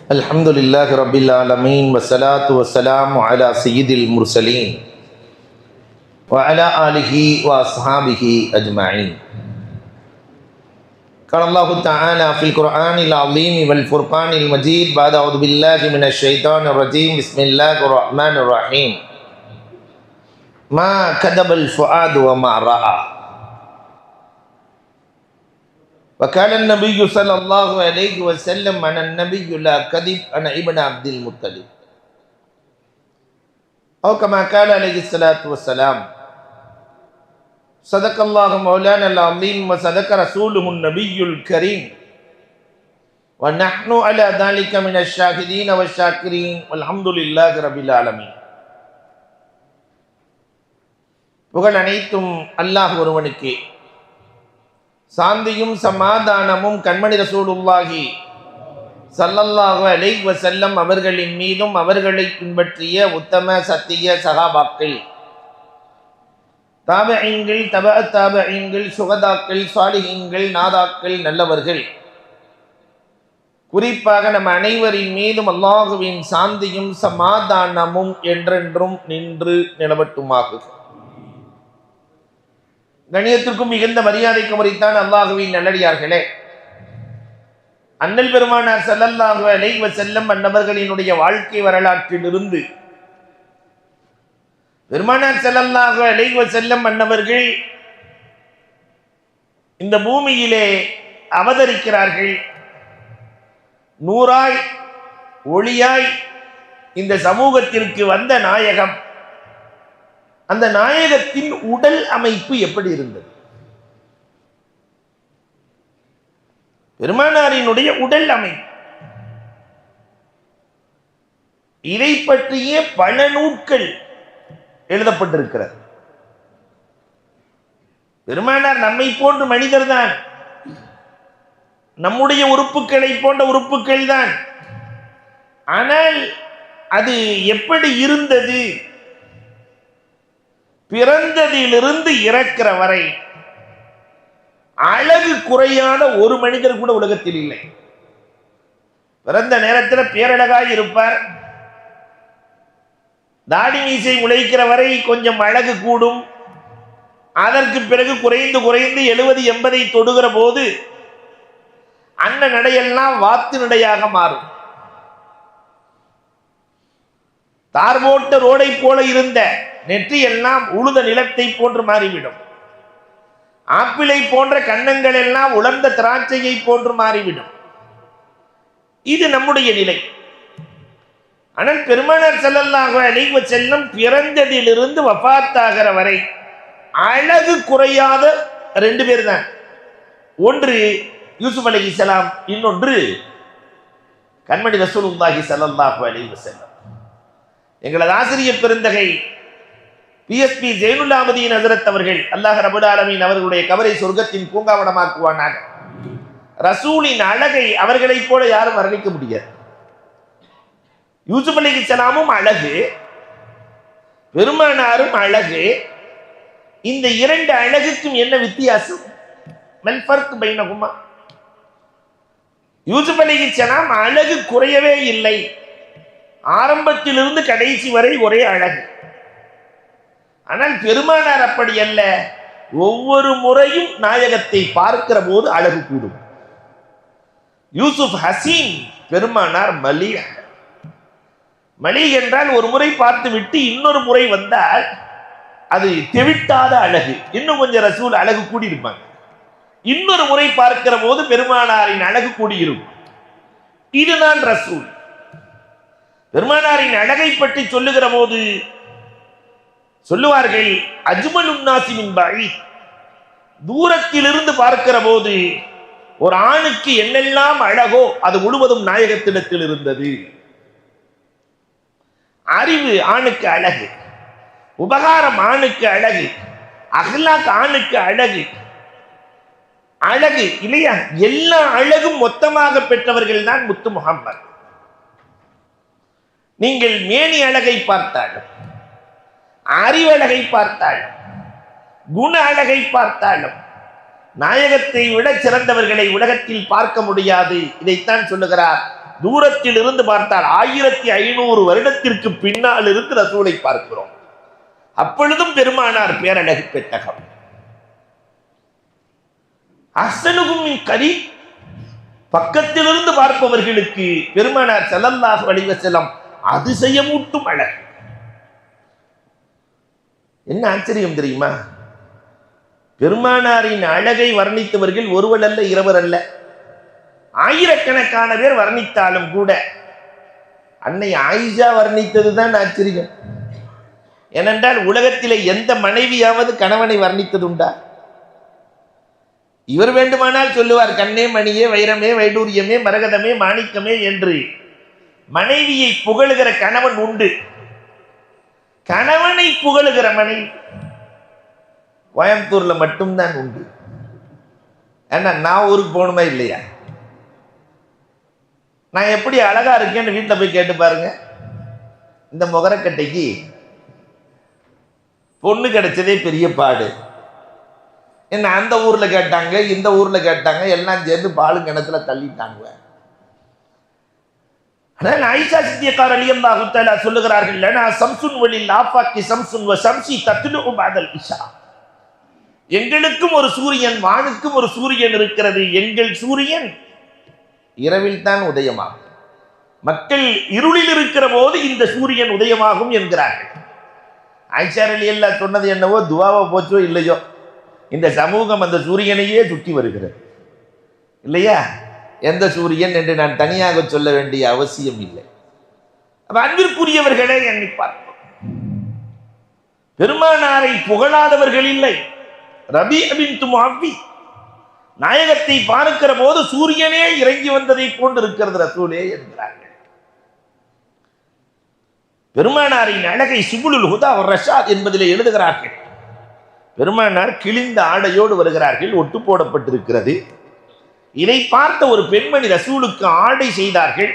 الحمد لله رب العالمين والصلاة والسلام على سيد المرسلين وعلى آله وأصحابه أجمعين. قال الله تعالى في القرآن العظيم والفرقان المجيد بعد أعوذ بالله من الشيطان الرجيم بسم الله الرحمن الرحيم. ما كذب الفؤاد وما رأى. وقال النبي صلى الله عليه وسلم أنا النبي لا كذب أنا ابن عبد المطلب أو كما قال عليه الصلاة والسلام. صدق الله مولانا العظيم وصدق رسوله النبي الكريم ونحن على ذلك من الشاهدين والشاكرين والحمد لله رب العالمين. புகழ் அனைத்தும் அல்லாஹ் ஒருவனுக்கே. சாந்தியும் சமாதானமும் கண்மணி ரசூலுல்லாஹி ஸல்லல்லாஹு அலைஹி வஸல்லம் அவர்களின் மீதும் அவர்களை பின்பற்றிய உத்தம சத்திய சஹாபாக்கள், தாபிஈன்கள், தபஅ தாபிஈன்கள், சுஹதாக்கள், சாலிஹீன்கள், நாதாக்கள், நல்லவர்கள், குறிப்பாக நம் அனைவரின் மீதும் அல்லாஹுவின் சாந்தியும் சமாதானமும் என்றென்றும் நின்று நிலவட்டுமாக. கணியத்திற்கும் மிகுந்த மரியாதைக்கு முறைத்தான் அல்லாஹுவின் நல்லடியார்களே, அண்ணல் பெருமானார் ஸல்லல்லாஹு அலைஹி வஸல்லம் அன்னவர்களினுடைய வாழ்க்கை வரலாற்றிலிருந்து பெருமானார் ஸல்லல்லாஹு அலைஹி வஸல்லம் அன்னவர்கள் இந்த பூமியிலே அவதரிக்கிறார்கள். நூறாய் ஒளியாய் இந்த சமூகத்திற்கு வந்த நாயகம். அந்த நாயகத்தின் உடல் அமைப்பு எப்படி இருந்தது? பெருமானாரினுடைய உடல் அமைப்பு, இதை பற்றிய பல நூல்கள் எழுதப்பட்டிருக்கிறது. பெருமானார் நம்மை போன்ற மனிதர் தான், நம்முடைய உறுப்புகளை போன்ற உறுப்புகள் தான். ஆனால் அது எப்படி இருந்தது? பிறந்ததிலிருந்து இறக்கிற வரை அழகு குறையாத ஒரு மனிதர் கூட உலகத்தில் இல்லை. பிறந்த நேரத்தில் பேரழகாய் இருப்பார். தாடி மீசை முளைக்கிற வரை கொஞ்சம் அழகு கூடும். அதற்கு பிறகு குறைந்து குறைந்து 70-80 தொடுகிற போது அன்ன நடையெல்லாம் வாத்து நடையாக மாறும். தார் போட்ட ரோடை போல இருந்த நெற்றி எல்லாம் உழுத நிலத்தை போன்று மாறிவிடும். ஆப்பிளை போன்ற கன்னங்கள் எல்லாம் உலர்ந்த திராட்சையை போன்று மாறிவிடும். இது நம்முடைய நிலை. ஆனால் பெருமானார் ஸல்லல்லாஹு அலைஹி வஸல்லம் பிறந்ததிலிருந்து வஃபாத்தாகிற வரை அழகு குறையாத 2 பேர் தான். ஒன்று யூசுப் அலைஹிஸ்ஸலாம், இன்னொன்று கண்மணி ரசூலுல்லாஹி ஸல்லல்லாஹு அலைஹி வஸல்லம். எங்களது ஆசிரியர் பெருந்தகை PSP ஜெயினுல்லாமதீன் ஹஜ்ரத் அவர்கள், அல்லாஹ் ரப்பல் ஆலமீன் அவர்களுடைய கபரை சொர்க்கத்தின் பூங்காவனமாக்குவானாக. ரசூலின் அழகை அவர்களைப் போல யாரும் வர்ணிக்க முடியாது. யூசுப் அலைஹிஸ்ஸலாமும் அழகு, பெருமானாரும் அழகு. இந்த 2 அழகுக்கும் என்ன வித்தியாசம்? மல் ஃபர்க் பைனஹுமா. யூசுப் அலைஹிஸ்ஸலாம் அழகு குறையவே இல்லை. ஆரம்பத்திலிருந்து கடைசி வரை ஒரே அழகு. ஆனால் பெருமானார் அப்படி அல்ல. ஒவ்வொரு முறையும் நாயகத்தை பார்க்கிற போது அழகு கூடும். யூசுப் ஹசீன், பெருமானார் மலீஹ். மலீஹ் என்றால் ஒரு முறை பார்த்து விட்டு இன்னொரு முறை வந்தால் அது தெவிட்டாத அழகு. இன்னும் கொஞ்சம் ரசூல் அழகு கூடியிருப்பாங்க. இன்னொரு முறை பார்க்கிற போது பெருமானாரின் அழகு கூடியிருக்கும். இதுதான் ரசூல். பெருமானாரின் அழகை பற்றி சொல்லுகிற போது சொல்லுவார்கள், அஜ்மலுன் நாஸி மின் பஈத். தூரத்திலிருந்து பார்க்கிற போது ஒரு ஆணுக்கு என்னெல்லாம் அழகோ அது முழுவதும் நாயகத்திடத்தில் இருந்தது. அறிவு ஆணுக்கு அழகு, உபகாரம் ஆணுக்கு அழகு, அஹ்லாக் ஆணுக்கு அழகு. அழகு இல்லையா? எல்லா அழகும் மொத்தமாக பெற்றவர்கள் தான் முத்து முஹம்மது. நீங்கள் மேனி அழகை பார்த்தாலும், அறிவழகை பார்த்தாலும், குண அழகை பார்த்தாலும் நாயகத்தை விட சிறந்தவர்களை உலகத்தில் பார்க்க முடியாது. இதைத்தான் சொல்லுகிறார் தூரத்தில் இருந்து பார்த்தால் 1500 வருடத்திற்கு பின்னால் இருந்து ரசூலை பார்க்கிறோம். அப்பொழுதும் பெருமானார் பேரழகு பெட்டகம். அஹ்ஸனுகும் மின் கரீப், பக்கத்திலிருந்து பார்ப்பவர்களுக்கு பெருமானார் ஸல்லல்லாஹு அலைஹி வஸல்லம் அதிசயமூட்டும் அழகு. என்ன ஆச்சரியம் தெரியுமா? பெருமானாரின் அழகை வர்ணித்தவர்கள் ஒருவர் அல்ல, இருவர் அல்ல, ஆயிரக்கணக்கான பேர் வர்ணித்தாலும் கூட அன்னை ஆயிஷா வர்ணித்ததுதான் ஆச்சரியம். ஏனென்றால் உலகத்திலே எந்த மனைவியாவது கணவனை வர்ணித்ததுண்டா? இவர் வேண்டுமானால் சொல்லுவார், கண்ணே மணியே வைரமே வைடூரியமே மரகதமே மாணிக்கமே என்று மனைவியை புகழுகிற கணவன் உண்டு. கணவனை புகழுகிற மனைவி கோயம்புத்தூர்ல மட்டும்தான் உண்டு. ஏன்னா நான் ஊருக்கு போகணுமா இல்லையா? நான் எப்படி அழகா இருக்கேன்னு வீட்டில் போய் கேட்டு பாருங்க. இந்த முகரக்கட்டைக்கு பொண்ணு கிடைச்சதே பெரிய பாடு. என்ன அந்த ஊர்ல கேட்டாங்க, இந்த ஊர்ல கேட்டாங்க, எல்லாம் சேர்ந்து பாலும் கிணத்துல தள்ளிட்டாங்க. ஆயிஷா சித்தியக்கா ரலியல்லாஹு தஆலா சொல்லுகிறார்கள், லனா சம்சுன் வலில் ஆஃபாக்கி சம்சுன் வ ஷம்சி தத்லுஉ பஅதல் இஷா. எங்களுக்கும் ஒரு சூரியன், வானுக்கும் ஒரு சூரியன் இருக்கிறது. எங்கள் சூரியன் இரவில் தான் உதயமாகும். மக்கள் இருளில் இருக்கிற போது இந்த சூரியன் உதயமாகும் என்கிறார்கள். ஆயிஷா ரலியல்லாஹு சொன்னது என்னவோ, துவாவோ போச்சோ இல்லையோ, இந்த சமூகம் அந்த சூரியனையே சுற்றி வருகிறது இல்லையா? எந்த சூரியன் என்று நான் தனியாக சொல்ல வேண்டிய அவசியம் இல்லை. அன்பிற்குரியவர்களே, எண்ணி பார்ப்போம், பெருமானாரை புகழாதவர்கள் இல்லை. ரபீஅ பின்த் முஅவ்வி நாயகத்தை பார்க்கிற போது சூரியனே இறங்கி வந்ததை போன்று இருக்கிறது ரசூலே என்கிறார்கள். பெருமானாரின் அழகை சுபுலுல் ஹுதா வ ரஷாத் என்பதிலே எழுதுகிறார்கள். பெருமானார் கிழிந்த ஆடையோடு வருகிறார்கள், ஒட்டு போடப்பட்டிருக்கிறது. இதை பார்த்த ஒரு பெண்மணி ரசூலுக்கு ஆடை செய்தார்கள்.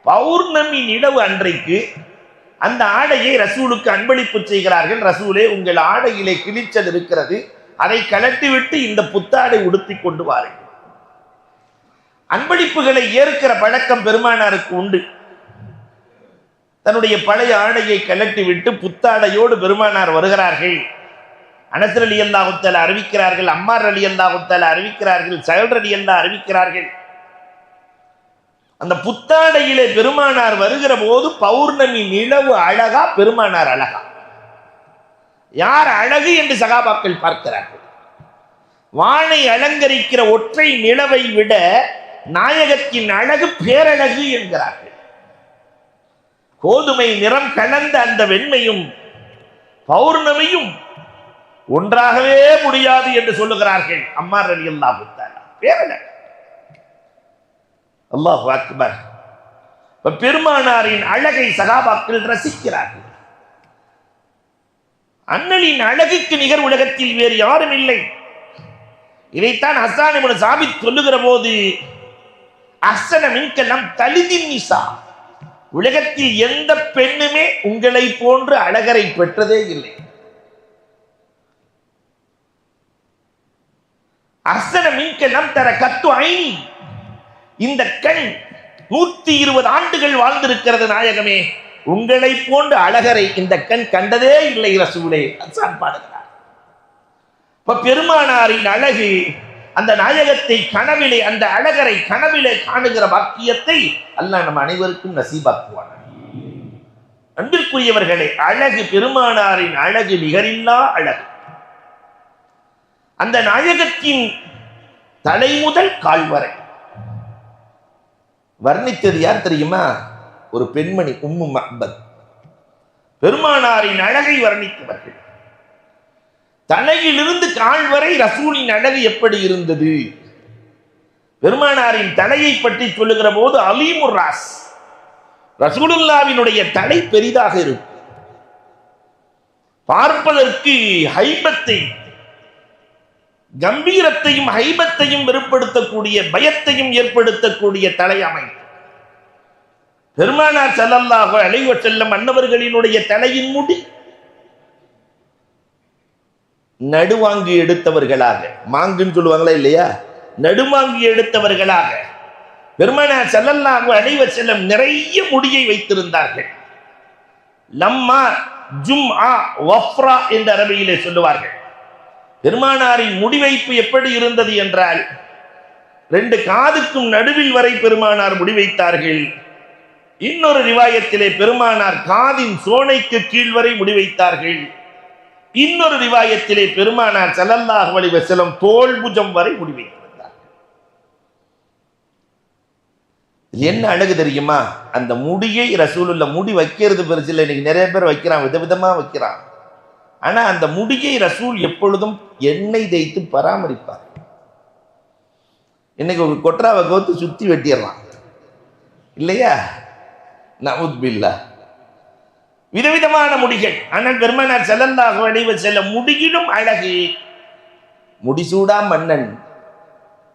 பௌர்ணமி நிலவு அன்றைக்கு அந்த ஆடையை ரசூலுக்கு அன்பளிப்பு செய்கிறார்கள். ரசூலே, உங்கள் ஆடையிலே கிழிச்சல் இருக்கிறது, அதை கலட்டிவிட்டு இந்த புத்தாடை உடுத்தி கொண்டு வாருங்கள். அன்பளிப்புகளை ஏற்கிற பழக்கம் பெருமானாருக்கு உண்டு. தன்னுடைய பழைய ஆடையை கலட்டிவிட்டு புத்தாடையோடு பெருமானார் வருகிறார்கள். அனஸ் ரலியல்லாஹு தஆலா அறிவிக்கிறார்கள், அம்மார் ரலியல்லாஹு தஆலா அறிவிக்கிறார்கள், ஸஹல் ரலியல்லாஹு அறிவிக்கிறார்கள். அந்த புத்தாடையிலே பெருமானார் வருகிற போது பௌர்ணமி நிலவு அழகா, பெருமானார் அழகா? யார் அழகு என்று சகாபாக்கள் பார்க்கிறார்கள். வானை அலங்கரிக்கிற ஒற்றை நிலவை விட நாயகத்தின் அழகு பேரழகு என்கிறார்கள். கோதுமை நிறம் கலந்த அந்த வெண்மையும் பௌர்ணமியும் ஒன்றாகவே முடியாது என்று சொல்லுகிறார்கள் அம்மார் ரலியல்லாஹு தஆலா. பேரழகு. அல்லாஹு அக்பர். பெருமானாரின் அழகை சகாபாக்கள் ரசிக்கிறார்கள். அண்ணலின் அழகுக்கு நிகர் உலகத்தில் வேறு யாரும் இல்லை. இதைத்தான் ஹஸ்ஸான் இப்னு சாபித் சொல்லுகிற போது, அஹ்ஸன மின்க லம் தலிதின் நிசா, உலகத்தில் எந்த பெண்ணுமே உங்களை போன்று அழகரை பெற்றதே இல்லை. அஹ்ஸன மின்க லம் தர கத்து ஐனி, இந்த கண் 120 ஆண்டுகள் வாழ்ந்திருக்கிறது நாயகமே, உங்களை போன்ற அழகரை இந்த கண் கண்டதே இல்லை ரசூலே. ஹஸ்ஸான் பாடுகிறார். பெருமானாரின் அழகு, அந்த நாயகத்தை கனவிலே, அந்த அழகரை கனவிலே காணுகிற பாக்கியத்தை அல்லாஹ் நம் அனைவருக்கும் நசீபாக்குவான். அன்பிற்குரியவர்களே, அழகு, பெருமானாரின் அழகு நிகரில்லா அழகு. அந்த நாயகத்தின் தலை முதல் கால் வரை வர்ணித்தது யார் தெரியுமா? ஒரு பெண்மணி, உம்மு மஅபத். பெருமானாரின் அழகை வர்ணித்தவர்கள். தலையிலிருந்து கால் வரை ரசூலின் அழகு எப்படி இருந்தது? பெருமானாரின் தலையை பற்றி சொல்லுகிற போது அலீமுர் ராஸ், ரசூலுல்லாஹ்வினுடைய தலை பெரிதாக இருக்கும். பார்ப்பதற்கு ஹைபத்தை, கம்பீரத்தையும் ஹைபத்தையும் ஏற்படுத்தக்கூடிய, பயத்தையும் ஏற்படுத்தக்கூடிய தலை அமைப்பு. பெருமானார் ஸல்லல்லாஹு அலைஹி வஸல்லம் அன்னவர்களினுடைய தலையின் முடி நடுவாங்கி எடுத்தவர்களாக, மாங்குன்னு சொல்லுவாங்களா இல்லையா, நடுவாங்கி எடுத்தவர்களாக பெருமானார் ஸல்லல்லாஹு அலைஹி வஸல்லம் நிறைய முடியை வைத்திருந்தார்கள். லம்மா ஜும்ஆ வஃப்ரா என்ற அரபியிலே சொல்லுவார்கள். பெருமானாரின் முடிவைப்பு எப்படி இருந்தது என்றால், 2 காதுக்கும் நடுவில் வரை பெருமானார் முடிவைத்தார்கள். இன்னொரு ரிவாயத்திலே பெருமானார் காதின் சோனைக்கு கீழ் வரை முடிவைத்தார்கள். இன்னொரு ரிவாயத்திலே பெருமானார் ஸல்லல்லாஹு அலைஹி வஸல்லம் தோள் புஜம் வரை முடிவைத்தார்கள். என்ன அழகு தெரியுமா? அந்த முடியை ரசூலுல்லாஹ் முடி வைக்கிறது பெருசு இல்லை. இன்னைக்கு நிறைய பேர் வைக்கிறான், விதவிதமா வைக்கிறான். ஆனா அந்த முடியை ரசூல் எப்பொழுதும் எண்ணெய் தேய்த்து பராமரிப்பார். இன்னைக்கு ஒரு கொட்ராவை கோத்து சுத்தி வெட்டிடலாம் இல்லையா? நஊது பில்லாஹ். விதவிதமான முடிகள். ஆனால் பெருமானார் ஸல்லல்லாஹு அலைஹி வஸல்லம் முடியிலும் அழகு. முடிசூடா மன்னன்.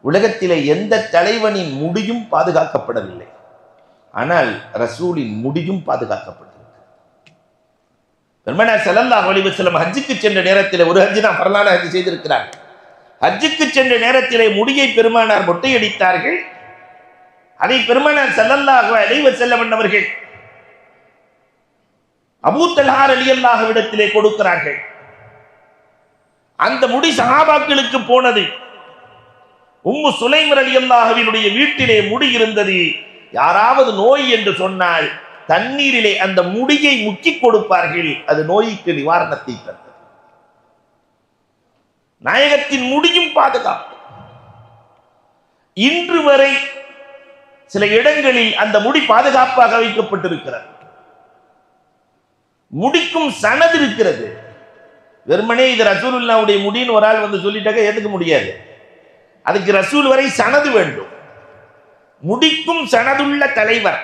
உலகத்திலே எந்த தலைவனின் முடியும் பாதுகாக்கப்படவில்லை, ஆனால் ரசூலின் முடியும் பாதுகாக்கப்பட்டது. பெருமானார் ஸல்லல்லாஹு அலைஹி வஸல்லம் ஹஜ்ஜுக்கு சென்ற நேரத்தில், ஒரு ஹஜ்ஜு தான் ஃபர்லான ஹஜ் செய்திருக்கிறார். ஹஜ்ஜுக்கு சென்ற நேரத்திலே முடியை பெருமானார் மொட்டையடித்தார்கள். அதை பெருமானார் ஸல்லல்லாஹு அலைஹி வஸல்லம் அவர்கள் அபூ தல்ஹா ரலியல்லாஹு இடத்திலே கொடுக்கிறார்கள். அந்த முடி சஹாபாக்களுக்கு போனது. உம்மு சுலைம் ரலியல்லாஹுவினுடைய வீட்டிலே முடி இருந்தது. யாராவது நோய் என்று சொன்னால் தண்ணீரிலே அந்த முடியை முக்கி கொடுப்பார்கள். அது நோய்க்கு நிவாரணத்தை தந்தது. நாயகத்தின் முடியும் பாதுகாப்பு. இன்று வரை சில இடங்களில் அந்த முடி பாதுகாப்பாக வைக்கப்பட்டிருக்கிறது. முடிக்கும் சனது இருக்கிறது. வெறுமனே இது ரசூலுல்லாஹ்வுடைய முடின்னு ஒரு ஆள் வந்து சொல்லிட்டாக்க ஏத்துக்க முடியாது. அதுக்கு ரசூல் வரை சனது வேண்டும். முடிக்கும் சனதுள்ள தலைவர்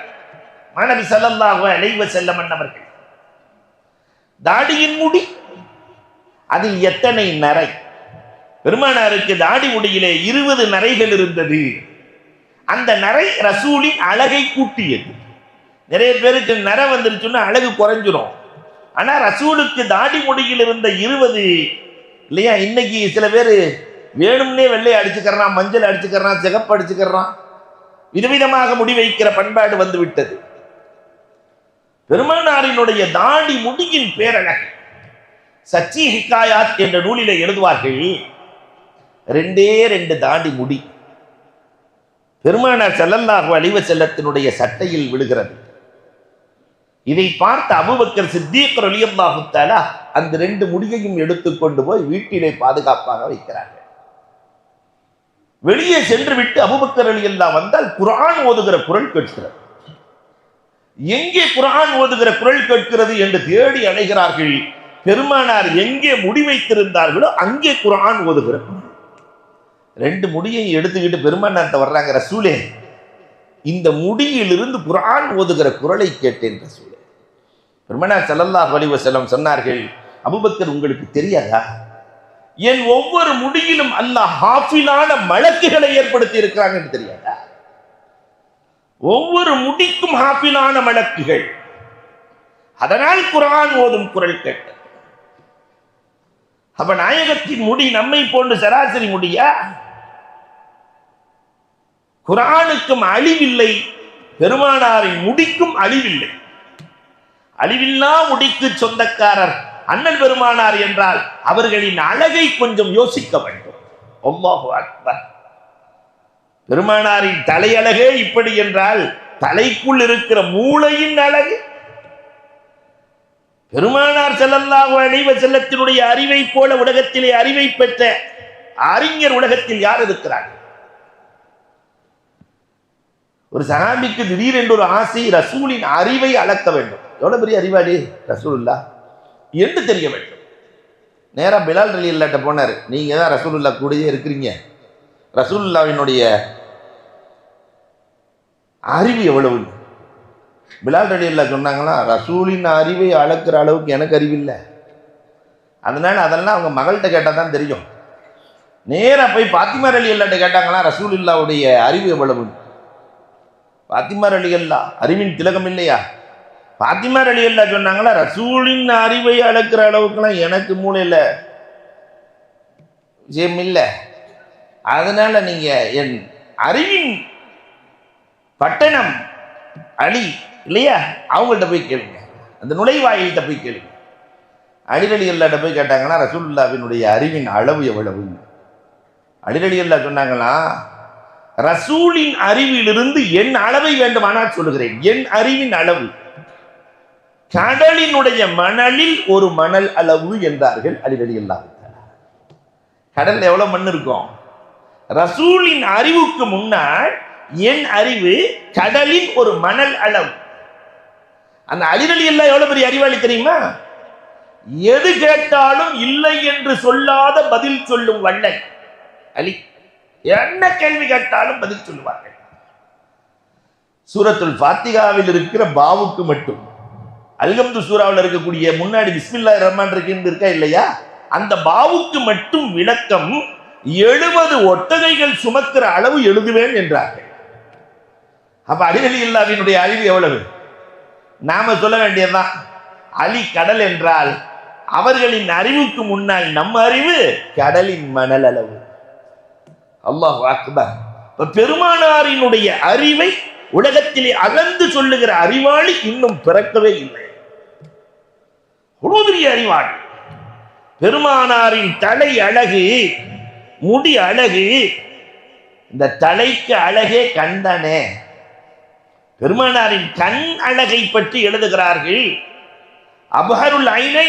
நபி ஸல்லல்லாஹு அலைஹி வஸல்லம் அவர்கள். தாடியின் முடி, அதில் எத்தனை நரை! பெருமானாருக்கு தாடி முடியிலே 20 நரைகள் இருந்தது. அந்த நரை ரசூலின் அழகை கூட்டியது. நிறைய பேருக்கு நரை வந்துருச்சுன்னா அழகு குறைஞ்சிரும். ஆனா ரசூலுக்கு தாடி முடியில் இருந்த 20 இல்லையா? இன்னைக்கு சில பேர் வேணும்னே வெள்ளை அடிச்சுக்கிறான், மஞ்சள் அடிச்சுக்கிறான், சிகப்பு அடிச்சுக்கிறான். விதவிதமாக முடி வைக்கிற பண்பாடு வந்து விட்டது. பெருமானாரினுடைய தாடி முடியின் பேரழகு சச்சி ஹிகாயாத் என்ற நூலிலே எழுதுவார்கள். 2 தாடி முடி பெருமானார் ஸல்லல்லாஹு அலைஹி வஸல்லத்தினுடைய சட்டையில் விழுகிறது. இதை பார்த்த அபூபக்கர் சித்தீக் ரலியல்லாஹு தஆலா அந்த 2 முடியையும் எடுத்துக்கொண்டு போய் வீட்டிலே பாதுகாப்பாக வைக்கிறார்கள். வெளியே சென்று விட்டு அபூபக்கர் ரலியல்லாஹு வந்தால் குர்ஆன் ஓதுகிற குரல் கேட்கிறது. எங்கே குர்ஆன் ஓதுகிற குரல் கேட்கிறது என்று தேடி அலைகிறார்கள். பெருமானார் எங்கே முடி வைத்திருந்தார்களோ அங்கே குர்ஆன் ஓதுகிற குரல். 2 முடியை எடுத்துக்கிட்டு பெருமானார்ட்ட வர்றாங்க. ரசூலே, இந்த முடியிலிருந்து குர்ஆன் ஓதுகிற குரலை கேட்டேன் ரசூலே. பெருமானார் ஸல்லல்லாஹு அலைஹி வஸல்லம் சொன்னார்கள், அபூபக்கர் உங்களுக்கு தெரியாதா? என் ஒவ்வொரு முடியிலும் அல்லாஹ் ஹாஃபிலான மலக்குகளை ஏற்படுத்தி இருக்கிறாங்க என்று தெரியாதா? ஒவ்வொரு முடிக்கும் ஹாஃபிலான மலக்குகள். அதனால் குர்ஆன் ஓதும் குரல் கேட்டது. அப்ப நாயகத்தின் முடி நம்மை போன்று சராசரி முடியா? குர்ஆனுக்கும் அழிவில்லை, பெருமானாரின் முடிக்கும் அழிவில்லை. அழிவில்லா முடிக்கு சொந்தக்காரர் அண்ணல் பெருமானார் என்றால் அவர்களின் அழகை கொஞ்சம் யோசிக்க வேண்டும். அல்லாஹு அக்பர். பெருமானாரின் தலையழகே இப்படி என்றால் தலைக்குள் இருக்கிற மூளையின் அழகு. பெருமானார் ஸல்லல்லாஹு அலைஹி வஸல்லத்தினுடைய அறிவை போல உலகத்திலே அறிவை பெற்ற அறிஞர் உலகத்தில் யார் இருக்கிறார்கள்? ஒரு சஹாபிக்கு திடீரென்று ஒரு ஆசை, ரசூலின் அறிவை அளக்க வேண்டும். எவ்வளவு பெரிய அறிவாளி ரசூலுல்லாஹ் என்று தெரிய வேண்டும். நேரா பிலால் ரலியல்லாஹு போனார். நீங்க தான் ரசூலுல்லாஹ் கூடயே இருக்கிறீங்க, ரசூலுல்லாஹ்வினுடைய அறிவு எவ்வளவு? பிலால் ரலியல்லாஹு சொன்னாங்களா, ரசூலின் அறிவை அளக்கிற அளவுக்கு எனக்கு அறிவில்லை, அதனால அதெல்லாம் அவங்க மகள்கிட்ட கேட்டால் தான் தெரியும். நேராக போய் பாத்திமா ரலியல்லாஹு கேட்டாங்களா, ரசூலுல்லாஹ்வுடைய அறிவு எவ்வளவு? பாத்திமா ரலியல்லாஹு அறிவின் திலகம் இல்லையா? பாத்திமா ரலியல்லாஹு சொன்னாங்களா, ரசூலின் அறிவை அளக்கிற அளவுக்குலாம் எனக்கு மூளையில் விஷயம் இல்லை, அதனால நீங்க என் அறிவின் பட்டணம் அலி இல்லையா, அவங்கள்ட்ட போய் கேளுங்க, அந்த நுழைவாயில்கிட்ட போய் கேளுங்க. அலிரலி அல்லாட்ட போய் கேட்டாங்கன்னா ரசூலுல்லாஹ்வினுடைய அறிவின் அளவு எவ்வளவு? அலிரலி அல்லாஹ் சொன்னாங்களா, ரசூலின் அறிவிலிருந்து என் அளவை வேண்டுமானால் சொல்லுகிறேன். என் அறிவின் அளவு கடலினுடைய மணலில் ஒரு மணல் அளவு என்றார்கள் அலிரலி அல்லாஹ். கடல்ல எவ்வளவு மண் இருக்கும்? ரசூலின் அறிவுக்கு முன்னால் என் அறிவு கடலின் ஒரு மணல் அளவு. அந்த அலிரலி அல்லாஹ் எவ்வளவு பெரிய அறிவாளி தெரியுமா? எது கேட்டாலும் இல்லை என்று சொல்லாத பதில் சொல்லும் வள்ளல் அலி. என்ன கேள்வி கேட்டாலும் பதில் சொல்லுவார்கள். சூரத்துல் ஃபாத்திகாவில் இருக்கிற பாவுக்கு மட்டும், அல்ஹம்து சூராவில் இருக்கக்கூடிய முன்னாடி பிஸ்மில்லாஹிர் ரஹ்மானிர் ரஹீம் இருக்கா இல்லையா, அந்த பாவுக்கு மட்டும் விளக்கம் 70 ஒட்டகைகள் சுமக்கிற அளவு எழுதுவேன் என்றார்கள். அப்ப அலிரலி அல்லாஹ்வினுடைய அறிவு எவ்வளவு? நாம சொல்ல வேண்டியதுதான், அலி கடல் என்றால் அவர்களின் அறிவுக்கு முன்னால் நம்ம அறிவு கடலின் மணல் அளவு. அல்லாஹ் அக்பர். பெருமானாரினுடைய அறிவை உலகத்திலே அளந்து சொல்லுகிற அறிவாளி இன்னும் பிறக்கவே இல்லை. பெரிய அறிவாளி. பெருமானாரின் தலை அழகு, முடி அழகு. இந்த தலைக்கு அழகே கண்தானே. பெருமானாரின் கண் அழகை பற்றி எழுதுகிறார்கள். அபஹருல் ஐனை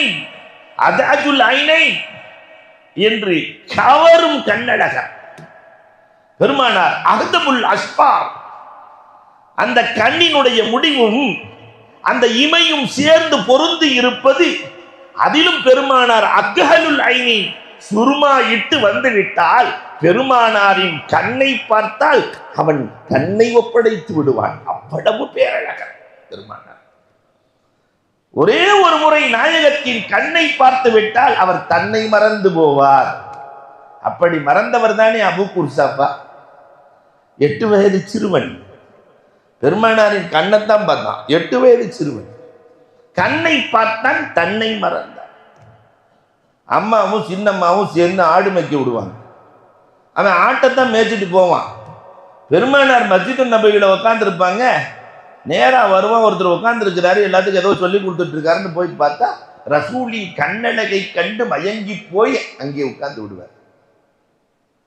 அதஅஜுல் ஐனை என்று கவரும் கண்ணழகர் பெருமானார். அஹ்தபுல் அஸ்பார், அந்த கண்ணினுடைய முடிவும் அந்த இமையும் சேர்ந்து பொருந்தி இருப்பது. அதிலும் பெருமானார் அக்ஹலுல் ஐனி, சுருமா இட்டு வந்து விட்டால் பெருமானாரின் கண்ணை பார்த்தால் அவன் கண்ணை ஒப்படைத்து விடுவான். அவ்வளவு பேரழகர் பெருமானார். ஒரே ஒரு முறை நாயகத்தின் கண்ணை பார்த்து விட்டால் அவர் தன்னை மறந்து போவார். அப்படி மறந்தவர் தானே அபு குர்சாப்பா. 8 வயது சிறுவன் பெருமானாரின் கண்ணைத்தான் பார்த்தான். 8 வயது சிறுவன் கண்ணை பார்த்தான், தன்னை மறந்தான். அம்மாவும் சின்னம்மாவும் சேர்ந்து ஆடு மேய்க்க விடுவாங்க. அவன் ஆட்டத்தான் மேய்ச்சிட்டு போவான். பெருமானார் மஸ்ஜிது நபவியில உட்கார்ந்து இருப்பாங்க. நேரா வருவான், ஒருத்தர் உட்கார்ந்து இருக்கிறாரு, எல்லாத்துக்கும் ஏதோ சொல்லி கொடுத்துட்டு இருக்காருன்னு போய் பார்த்தா ரசூலி கண்ணழகை கண்டு மயங்கி போய் அங்கே உட்கார்ந்து விடுவார்.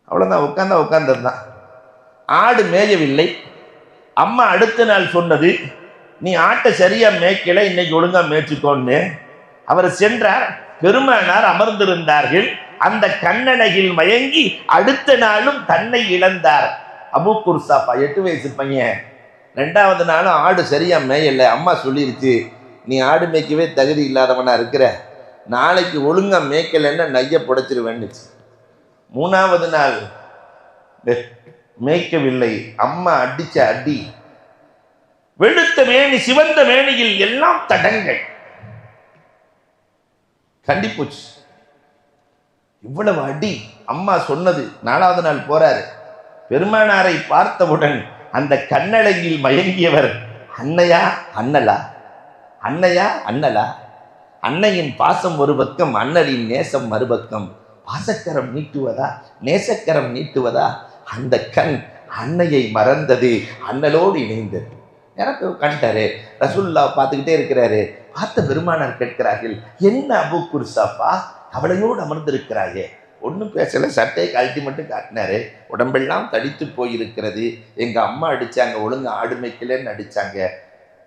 அவ்வளவுதான், உட்கார்ந்ததுதான். ஆடு மேயவில்லை. அம்மா அடுத்த நாள் சொன்னது, நீ ஆட்டை சரியா மேய்க்கல, இன்னைக்கு ஒழுங்கா மேய்ச்சிக்கோன்னு. அவர் சென்றார். பெருமானார் அமர்ந்திருந்தார்கள். அந்த கண்ணழகில் மயங்கி அடுத்த நாளும் தன்னை இழந்தார். அபு குர்சாப்பா 8 வயசு பையன். 2வது நாளும் ஆடு சரியா மேயல. அம்மா சொல்லிருச்சு, நீ ஆடு மேய்க்கவே தகுதி இல்லாதவனா இருக்கிற, நாளைக்கு ஒழுங்கா மேய்க்கலன்னா நைய புடைச்சிருவேன்னுச்சு. 3வது நாள் மேய்க்கவில்லை. அம்மா அடிச்ச அடி, வெளுத்த மேனி, சிவந்த மேனியில் எல்லாம் தடங்கள், கண்டிப்போச்சு. இவ்வளவு அடி. அம்மா சொன்னது. 4வது நாள் போறாரு. பெருமானாரை பார்த்தவுடன் அந்த கண்ணழகில் மயங்கியவர், அன்னையா அண்ணலா, அன்னையா அண்ணலா, அன்னையின் பாசம் ஒரு பக்கம், அண்ணலின் நேசம் மறுபக்கம். பாசக்கரம் நீட்டுவதா நேசக்கரம் நீட்டுவதா? அந்த கண் அன்னையை மறந்தது, அண்ணலோடு இணைந்தது. எனக்கு கண்டாரு. ரசூலுல்லாஹ் பார்த்துக்கிட்டே இருக்கிறாரு. பார்த்த பெருமானார் கேட்கிறார்கள், என்ன அபு குர்சாப்பா அவளையோடு அமர்ந்திருக்கிறாயே? ஒன்றும் பேசல, சட்டையை கழட்டி மட்டும் காட்டினாரு. உடம்பெல்லாம் தடித்து போயிருக்கிறது. எங்க அம்மா அடிச்சாங்க, ஒழுங்கு ஆடு மேய்க்கலன்னு அடிச்சாங்க.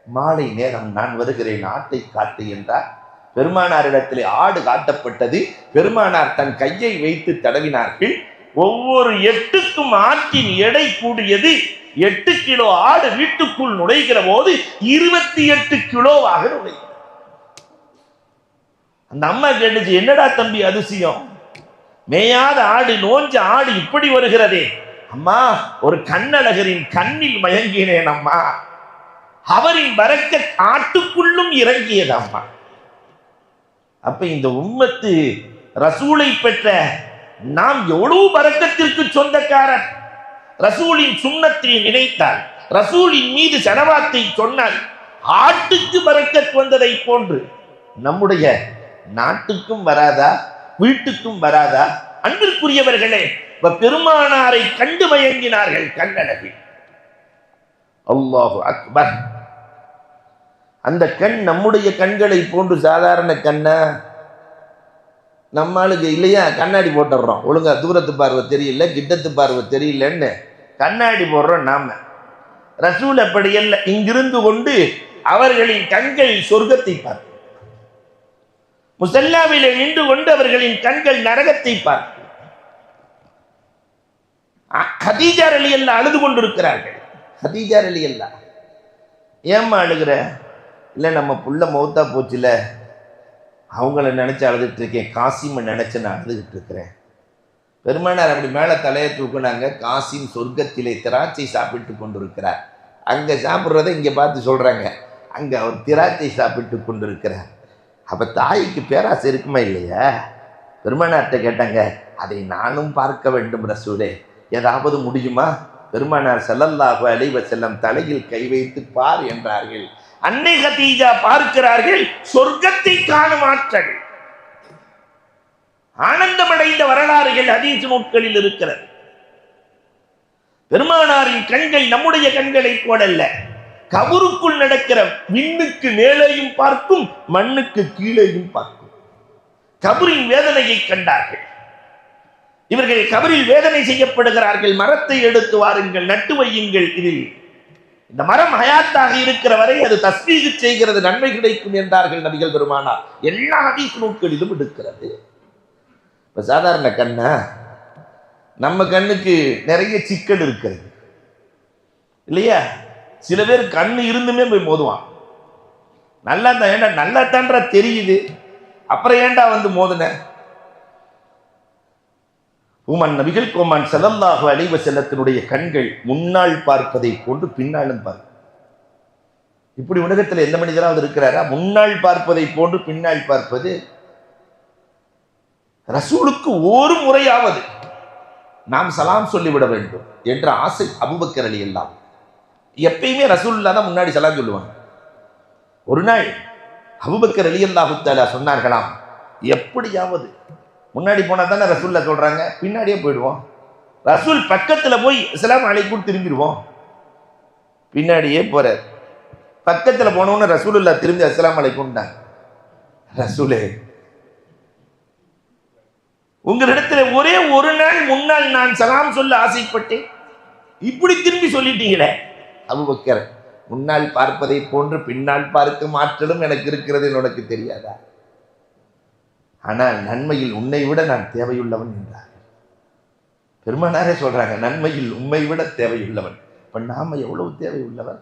மாலை நேரம் நான் வருகிறேன், ஆட்டை காட்டு என்றார். பெருமானாரிடத்திலே ஆடு காட்டப்பட்டது. பெருமானார் தன் கையை வைத்து தடவினார்கள். ஒவ்வொரு 8க்கும் ஆட்டின் எடை கூடியது. 8 கிலோ ஆடு வீட்டுக்குள் நுழைகிற போது 28 கிலோவாக நுழைகிறது. அந்த அம்மா கேட்டுச்சு, என்னடா தம்பி அதிசயம், மேயாத ஆடு, நோஞ்ச ஆடு இப்படி வருகிறதே? அம்மா, ஒரு கண்ணழகரின் கண்ணில் மயங்கினேன் அம்மா. அவரின் பரக்கத் ஆட்டுக்குள்ளும் இறங்கியது அம்மா. அப்ப இந்த உம்மத்து ரசூலை பெற்ற நாம் எவ்வளவு பரக்கத்திற்கு சொந்தக்காரர். ரசூலின் சுன்னத்தை நினைத்தால், ரசூலின் மீது சலவாத்தை சொன்னால் ஆட்டுக்கு பரக்கத் வந்ததை போன்று நம்முடைய நாட்டுக்கும் வராதா, வீட்டுக்கும் வராதா? அன்பிற்குரியவர்களே, பெருமானாரை கண்டு மயங்கினார்கள் கண்ணழகில். அல்லாஹு அக்பர். அந்த கண் நம்முடைய கண்களை போன்று சாதாரண கண்ணா? நம்மளுக்கு இல்லையா, கண்ணாடி போட்டுடுறோம், ஒழுங்கா தூரத்து பார்வை தெரியல, கிட்டத்து பார்வை தெரியலன்னு கண்ணாடி போடுறோம் நாம. ரசூல் அப்படி அல்ல, இங்கிருந்து கொண்டு அவர்களின் கண்கள் சொர்க்கத்தை பார்க்கும். முசல்லாவிலே நின்று கொண்டு அவர்களின் கண்கள் நரகத்தை பார்க்கும். ஹதீஜா ரலியல்லாஹு அழுது கொண்டிருக்கிறார்கள். ஹதீஜா ரலியல்லாஹு, ஏம்மா அழுகிற? இல்லை, நம்ம புள்ள மௌத்தா போச்சுல, அவங்கள நினைச்சு அழுதுட்டு இருக்கேன், காசிம் நினைச்சு நான் அழுதுகிட்டு இருக்கிறேன். பெருமானார் அப்படி மேலே தலையை தூக்குனாங்க. காசிம் சொர்க்கத்திலே திராட்சை சாப்பிட்டு கொண்டிருக்கிறார். அங்கே சாப்பிட்றதை இங்கே பார்த்து சொல்கிறாங்க, அங்கே அவர் திராட்சை சாப்பிட்டு கொண்டிருக்கிறார். அப்போ தாய்க்கு பேராசை இருக்குமா இல்லையா? பெருமானார்கிட்ட கேட்டாங்க, அதை நானும் பார்க்க வேண்டும் ரசூலே, ஏதாவது முடியுமா? பெருமானார் ஸல்லல்லாஹு அலைஹி வஸல்லம் தலையில் கை வைத்து பார் என்றார்கள். அன்னை கதீஜா பார்க்கிறார்கள், சொர்க்கத்தை காணும் ஆற்றல். ஆனந்தமடைந்த வரலாறுகள் ஹதீஸ் நூல்களில் இருக்கிறது. பெருமானாரின் கண்கள் நம்முடைய கண்களை போலல்ல. கபருக்குள் நடக்கிற விண்ணுக்கு மேலேயும் பார்க்கும், மண்ணுக்கு கீழேயும் பார்க்கும். கபரின் வேதனையை கண்டார்கள். இவர்கள் கபரில் வேதனை செய்யப்படுகிறார்கள். மரத்தை எடுத்து வாருங்கள், நட்டு வையுங்கள். இதில் இந்த மரம் ஹயாத்தாக இருக்கிற வரை அது தஸ்பீஹ் செய்கிறது, நன்மை கிடைக்கும் என்றார்கள் நபிகள் பெருமானார். எல்லா ஹதீஸ் நூல்களிலும் எடுக்கிறது. இப்ப சாதாரண கண்ணா? நம்ம கண்ணுக்கு நிறைய சிக்கல் இருக்கிறது இல்லையா? சில பேர் கண்ணு இருந்துமே போய் மோதுவான். நல்லா தான், ஏண்டா நல்லா தான்ற தெரியுது, அப்புறம் ஏண்டா வந்து மோதுன? உமன் நபிகள் கோமான் ஸல்லல்லாஹு அலைஹி வஸல்லத்தினுடைய கண்கள் முன்னால் பார்ப்பதை போன்று பின்னாலும் பார்க்கும். இப்படி உலகத்தில் எந்த மனிதராவது இருக்கிறாரா? முன்னால் பார்ப்பதை போன்று பின்னால் பார்ப்பது. ரசூலுக்கு ஒரு முறையாவது நாம் சலாம் சொல்லிவிட வேண்டும் என்ற ஆசை அபூபக்கர் ரலியல்லாஹு. எப்பயுமே ரசூலுல்லாஹ் தான் முன்னாடி சலாம் சொல்லுவாங்க. ஒரு நாள் அபூபக்கர் ரலியல்லாஹு தஆலா சொன்னார்களாம், எப்படியாவது முன்னாடி போனா தானே ரசூலுல்லாஹ் சொல்றாங்க, பின்னாடியே போயிடுவோம். ரசூல் பக்கத்துல போய் அஸ்ஸலாமு அலைக்கும் திரும்பிடுவோம். பின்னாடியே போறார். பக்கத்துல போனவொன்னு ரசூலுல்லாஹ் திரும்பி அஸ்ஸலாமு அலைக்கும்ட்டாங்க. ரசூலே, உங்களிடத்துல ஒரே ஒரு நாள் முன்னால் நான் சலாம் சொல்ல ஆசைப்பட்டேன், இப்படி திரும்பி சொல்லிட்டீங்களே. அபூபக்கர், முன்னால் பார்ப்பதை போன்று பின்னால் பார்க்கும் ஆற்றலும் எனக்கு இருக்கிறது, உனக்கு தெரியாதா? ஆனால் நன்மையில் உன்னை விட நான் தேவையுள்ளவன் என்றார். பெருமானாரே சொல்றாங்க, நன்மையில் உம்மை விட தேவையுள்ளவன். இப்ப நாம எவ்வளவு தேவையுள்ளவர்?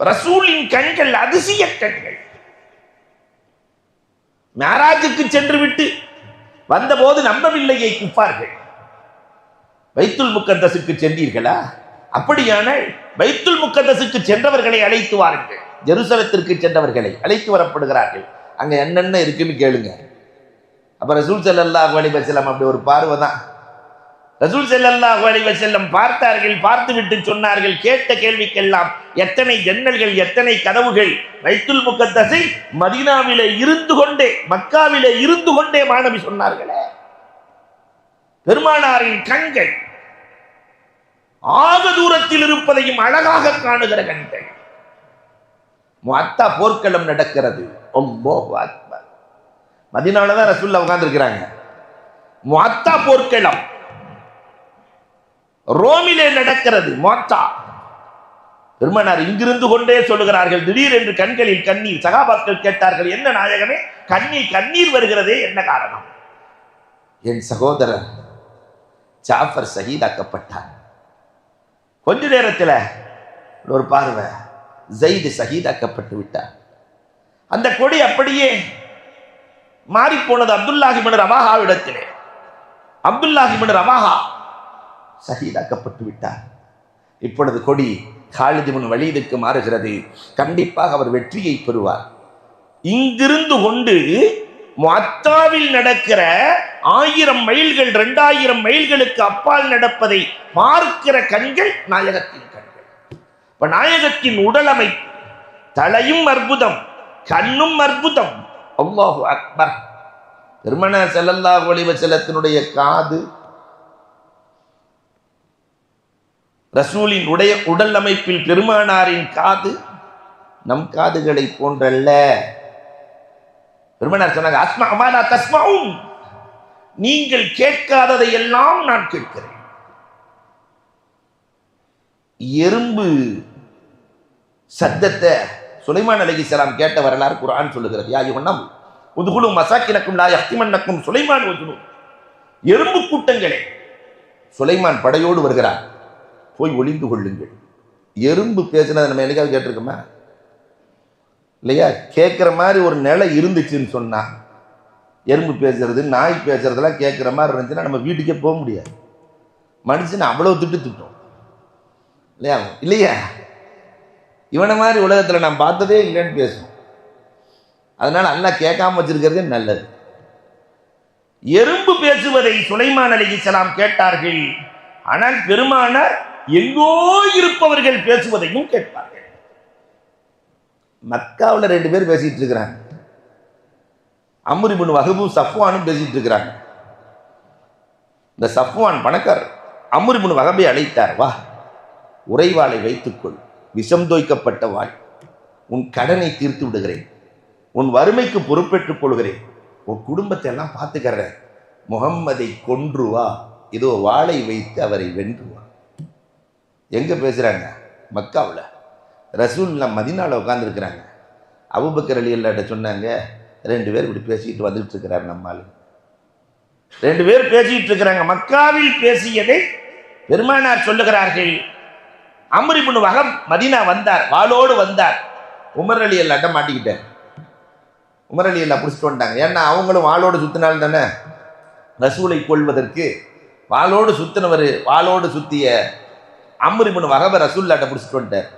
ரசூலின் கண்கள் அதிசய கண்கள். மேராஜுக்கு சென்று விட்டு வந்தபோது நம்பவில்லையை குஃபார்கள். பைத்துல் முக்கத்தஸுக்கு சென்றீர்களா? அப்படியானால் பைத்துல் முக்கத்தஸுக்கு சென்றவர்களை அழைத்து வாருங்கள். ஜெருசலத்திற்கு சென்றவர்களை அழைத்து வரப்படுகிறார்கள். அங்க என்னென்ன இருக்குன்னு கேளுங்க. அப்ப ரசூல் ஸல்லல்லாஹு அலைஹி வஸல்லம் அப்படி ஒரு பார்வை தான். ரசூல் ஸல்லல்லாஹு அலைஹி வஸல்லம் பார்த்தார்கள். பார்த்து விட்டு சொன்னார்கள், கேட்ட கேள்விக்கெல்லாம் எத்தனை ஜன்னல்கள், எத்தனை கதவுகள். பைத்துல் முக்கத்தஸை மதீனாவிலே இருந்து கொண்டே, மக்காவிலே இருந்து கொண்டே மாணவி சொன்னார்களே. பெருமானாரின் கண்கள் ஆக தூரத்தில் இருப்பதையும் அழகாக காணுகிற கண்கள். முஅத்தா போர்க்களம் நடக்கிறது. அல்லாஹு அக்பர். மதீனால தான் ரசூலுல்லாஹ் உட்கார்ந்து இருக்கிறாங்க. முஅத்தா போர்க்களம் ரோமிலே நடக்கிறது. முஅத்தா. பெருமானார் இங்கிருந்து கொண்டே சொல்லுகிறார்கள், திடீரென்று கண்களில் கண்ணீர். சகாபாக்கள் கேட்டார்கள், என்ன நாயகமே, கண்ணில் கண்ணீர் வருகிறதே, என்ன காரணம்? என் சகோதரர் ஜாஃபர் ஷஹீதாக்கப்பட்டார். கொஞ்ச நேரத்தில் ஒரு பார்வை, ஸைத் ஷஹீதாக்கப்பட்டு விட்டார். அந்த கொடி அப்படியே மாறி போனது அப்துல்லாஹ் இப்னு ரவாஹாவிடத்திலே. அப்துல்லாஹ் இப்னு ரவாஹா ஷஹீதாக்கப்பட்டு விட்டார். இப்பொழுது கொடி காலித் இப்னு வலீதுக்கு மாறுகிறது. கண்டிப்பாக அவர் வெற்றியை பெறுவார். இங்கிருந்து கொண்டு முஅத்தாவில் நடக்கிற 1000 மைல்கள் 2000 மைல்களுக்கு அப்பால் நடப்பதை பார்க்கிற கண்கள் நாயகத்தின் கண்கள். இப்ப நாயகத்தின் உடலமை, தலையும் அற்புதம், கண்ணும் அற்புதம். அல்லாஹு அக்பர். பெருமானார் ஸல்லல்லாஹு அலைஹி வஸல்லத்தினுடைய காது ரசூலின் உடல் அமைப்பில் பெருமானாரின் காது நம் காதுகளை போன்றல்ல. பெருமானார் சொன்னாங்க, அஸ்மா அமானா தஸ்மாவும், நீங்கள் கேட்காததை எல்லாம் நான் கேட்கிறேன். எறும்பு சத்தத்தை சுலைமான் அலைஹிஸ்ஸலாம் கேட்ட வரலாறு குர்ஆன் சொல்லுகிறது. யா யுஹன்னம் உதுகுலு மசாக்கினக்கும் லா யஹ்திமன்னக்கும் சுலைமான் வஜுனு. எறும்பு கூட்டங்களே, சுலைமான் படையோடு வருகிறார், போய் ஒளிந்து கொள்ளுங்கள். எறும்பு பேசினதை நம்ம என்னைக்காவது கேட்டிருக்கோமா? இல்லையா? கேட்குற மாதிரி ஒரு நிலை இருந்துச்சுன்னு சொன்னா, எறும்பு பேசுறது நாய் பேசுறதெல்லாம் கேட்குற மாதிரி இருந்துச்சுன்னா நம்ம வீட்டுக்கே போக முடியாது. மனுஷன் அவ்வளோ திட்டம் இல்லையா? இல்லையா? இவனை மாதிரி உலகத்தில் நான் பார்த்ததே இல்லைன்னு பேசும். அதனால அல்லாஹ் கேட்காம வச்சிருக்கிறதே நல்லது. எறும்பு பேசுவதை சுலைமான் அலைஹிஸ்ஸலாம் கேட்டார்கள். ஆனால் பெருமானார் எங்கோ இருப்பவர்கள் பேசுவதையும் கேட்பார்கள். மக்காவில் 2 பேர் பேசிட்டு இருக்கிறாங்க. அம்ர் இப்னு வஹபு சஃப்வானும் பேசிட்டு இருக்கிறாங்க. இந்த சஃப்வான் பணக்காரர் அம்ர் இப்னு வஹபை அழைத்தார். வா, உறைவாளை வைத்துக்கொள், விஷம் தோய்க்கப்பட்ட வாள், உன் கடனை தீர்த்து விடுகிறேன், உன் வறுமைக்கு பொறுப்பேற்றுக் கொள்கிறேன், உன் குடும்பத்தை எல்லாம் பார்த்துக்கிறேன், முகம்மதை கொன்று வா, இதோ வாளை வைத்து அவரை வென்று வா. எங்க பேசுறாங்க? மக்காவில். ரசூலுல்லாஹ் மதீனாவில் உட்கார்ந்துருக்கிறாங்க. அபூபக்கர் ரலியல்லாஹு சொன்னாங்க, 2 பேர் இப்படி பேசிட்டு வந்துட்டு இருக்கிறார் நம்மால். 2 பேர் பேசிட்டு இருக்கிறாங்க. மக்காவில் பேசியதை பெருமானார் சொல்லுகிறார்கள். அம்ர் இப்னு வஹப் மதீனா வந்தார், வாளோடு வந்தார். உமர் ரலியல்லாஹு மாட்டிக்கிட்டார். உமர் ரலியல்லாஹு பிடிச்சிட்டு வந்துட்டாங்க. ஏன்னா அவங்களும் வாளோடு சுத்தினால் தானே ரசூலை கொள்வதற்கு. வாளோடு சுத்தினவர், வாளோடு சுத்திய அம்ர் இப்னு வஹப ரசூலுல்லாஹ் பிடிச்சிட்டு வந்துட்டார்.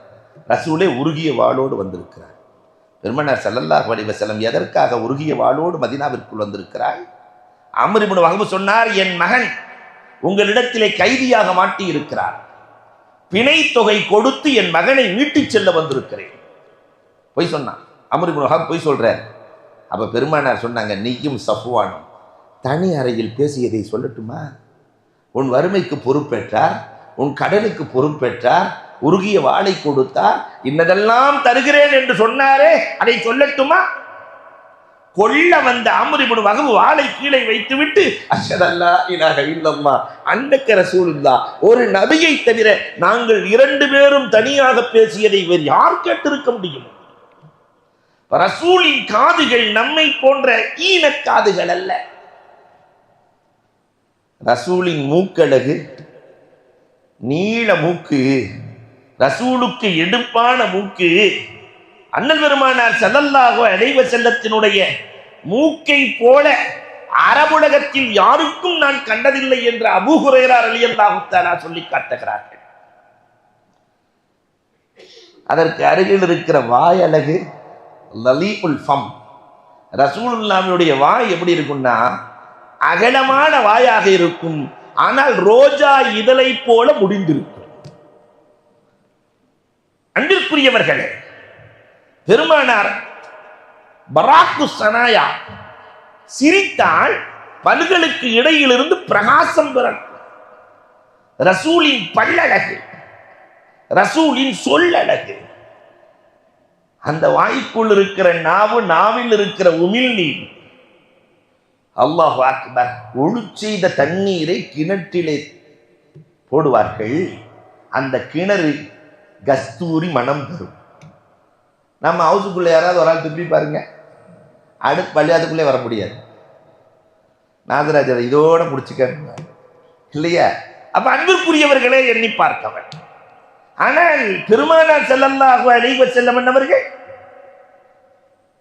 ரசூலே உருகிய வாளோடு வந்திருக்கிறார். பெருமானார் ஸல்லல்லாஹு அலைஹி வஸல்லம், எதற்காக உருகிய வாளோடு மதீனாவிற்குள் வந்திருக்கிறாய்? அம்ர் இப்னு வஹப் சொன்னார், என் மகன் உங்களிடத்திலே கைதியாக மாட்டி இருக்கிறார், பிணை தொகை கொடுத்து என் மகனை மீட்டுச் செல்ல வந்திருக்கிறேன். பொய் சொன்னான் அம்ர் இப்னு வஹப், பொய் சொல்றார். அப்ப பெருமானார் சொன்னாங்க, நீயும் சஃப்வானும் தனி அறையில் பேசியதை சொல்லட்டுமா? உன் வறுமைக்கு பொறுப்பேற்றார், உன் கடனுக்கு பொறுப்பேற்றார், உருகிய வாளை கொடுத்தார், இன்னதெல்லாம் தருகிறேன் என்று சொன்னாரே, அதை சொல்லட்டுமா? கொல்ல வந்த அம்ர் இப்னு வஹப் வாளை கீழே வைத்துவிட்டு, அஷ்ஹது அல்லா இலாஹ இல்லல்லாஹ் அன்னக ரசூலுல்லாஹ், ஒரு நபியை தவிர நாங்கள் 2 பேரும் தனியாக பேசியதை வேறு யார் கேட்டிருக்க முடியும்? ரசூலின் காதுகள் நம்மை போன்ற ஈன காதுகள் அல்ல. ரசூலின் மூக்கழகு, நீள மூக்கு, ரசூலுக்கு எடுப்பான மூக்கு. அண்ணல் பெருமானார் ஸல்லல்லாஹு அலைஹி வஸல்லத்தினுடைய மூக்கை போல அரபுலகத்தில் யாருக்கும் நான் கண்டதில்லை என்று அபூ ஹுரைரா ரலியல்லாஹு தஆலா சொல்லி காட்டுகிறார்கள். அதற்கு அருகில் இருக்கிற வாயழகு, லலீஉல் ஃபம். ரசூலுல்லாஹ்வுடைய வாய் எப்படி இருக்கும்னா, அகலமான வாயாக இருக்கும், ஆனால் ரோஜா இதழை போல முடிந்திருக்கும். அன்பிற்குரியவர்களே, பெருமானார் பராக்கு சனாயா, சிரித்தால் பல்களுக்கு இடையிலிருந்து பிரகாசம் பிறக்கும். ரசூலின் பல்லழகு, ரசூலின் சொல்லழகு. அந்த வாய்க்குள் இருக்கிற நாவு, நாவில் இருக்கிற உமிழ்நீர். அல்லாஹு அக்பர். ஒழு செய்த தண்ணீரை கிணற்றிலே போடுவார்கள். அந்த கிணறு கஸ்தூரி மனம் தரும். நம்ம ஹவுஸுக்குள்ளே யாராவது ஒரு ஆள் துப்பி பாருங்க, அடுத்து பள்ளியாதுக்குள்ளே வர முடியாது. நாகராஜரை இதோட முடிச்சுக்க இல்லையா? அப்ப அன்பிற்குரியவர்களே, எண்ணி பார்க்கவன். ஆனால் பெருமானார் ஸல்லல்லாஹு அலைஹி வஸல்லம் அவர்கள்,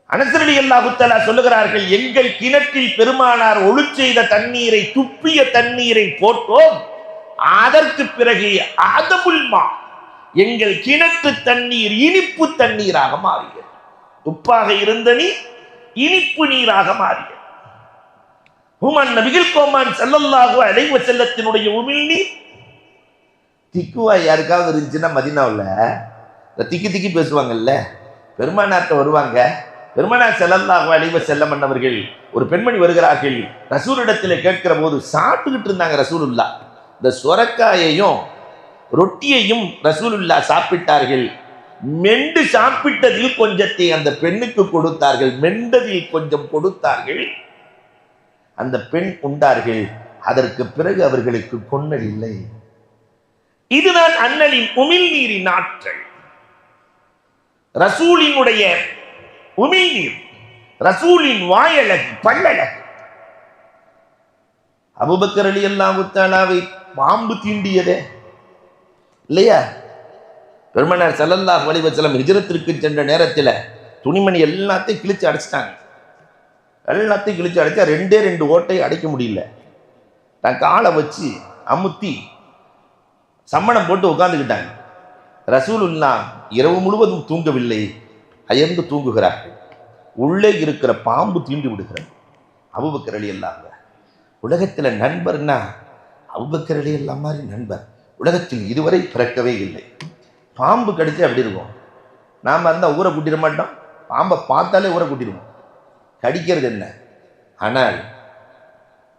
அனஸ் ரலியல்லாஹு தஆலா சொல்லுகிறார்கள், எங்கள் கிணற்றில் பெருமானார் ஒழு செய்த தண்ணீரை, துப்பிய தண்ணீரை போட்டோம். அதற்கு பிறகு அதபுல்மா, எங்கள் கிணற்று தண்ணீர் இனிப்பு தண்ணீராக மாறியது. உப்பாக இருந்த நீர் இனிப்பு நீராக மாறியது. ஹுமன் நபிகள் கோமான் ஸல்லல்லாஹு அலைஹி வஸல்லத்தினுடைய உமிழ்நீர். திக்குவா யாருக்காவது இருந்துச்சுன்னா மதீனாவில் திக்கி திக்கி பேசுவாங்கல்ல, பெருமானார்ட்ட வருவாங்க. பெருமானார் ஸல்லல்லாஹு அலைஹி வஸல்லம் அவர்கள், ஒரு பெண்மணி வருகிறார்கள், ரசூலிடத்தில் கேட்கிற போது சாப்பிட்டுக்கிட்டு இருந்தாங்க ரசூலுல்லாஹ். இந்த சொரக்காயையும் ரொட்டியையும் ரசூலுல்லாஹ் சாப்பிட்டார்கள். மெண்டு சாப்பிட்டதில் கொஞ்சத்தை அந்த பெண்ணுக்கு கொடுத்தார்கள், மெண்டதில் கொஞ்சம் கொடுத்தார்கள். அந்த பெண் உண்டார்கள். அதற்கு பிறகு அவர்களுக்கு கொன்னல் இல்லை. இதுதான் அண்ணலின் உமிழ்நீரின் ஆற்றல். ரசூலினுடைய உமிழ்நீர், ரசூலின் வாயழகு, பல்லழகு. அபூபக்கர் ரலியல்லாஹு தஆலாவை பாம்பு தீண்டியதே இல்லையா? பெருமானார் ஸல்லல்லாஹு அலைஹி வஸல்லம் ஹிஜ்ரத்திற்கு சென்ற நேரத்தில் துணிமணி எல்லாத்தையும் கிழிச்சு அடைச்சிட்டாங்க. எல்லாத்தையும் கிழிச்சு அடைச்சா 2 ஓட்டை அடைக்க முடியல. தன் காலை வச்சு அமுத்தி சம்மணம் போட்டு உட்கார்ந்துக்கிட்டாங்க. ரசூலுல்லாஹ் இரவு முழுவதும் தூங்கவில்லை, அயர்ந்து தூங்குகிறார்கள். உள்ளே இருக்கிற பாம்பு தீண்டு விடுகிறது. அபூபக்கர் ரலியல்லாஹு உலகத்தில் நண்பர்னா அபூபக்கர் ரலியல்லாஹு மாதிரி நண்பர் உலகத்தில் இதுவரை பிறக்கவே இல்லை. பாம்பு கடிச்சு அப்படி இருக்கும். நாம் இருந்தால் ஊரை கூட்டிட மாட்டோம், பாம்பை பார்த்தாலே ஊரை கூட்டிடுவோம். கடிக்கிறது என்ன? ஆனால்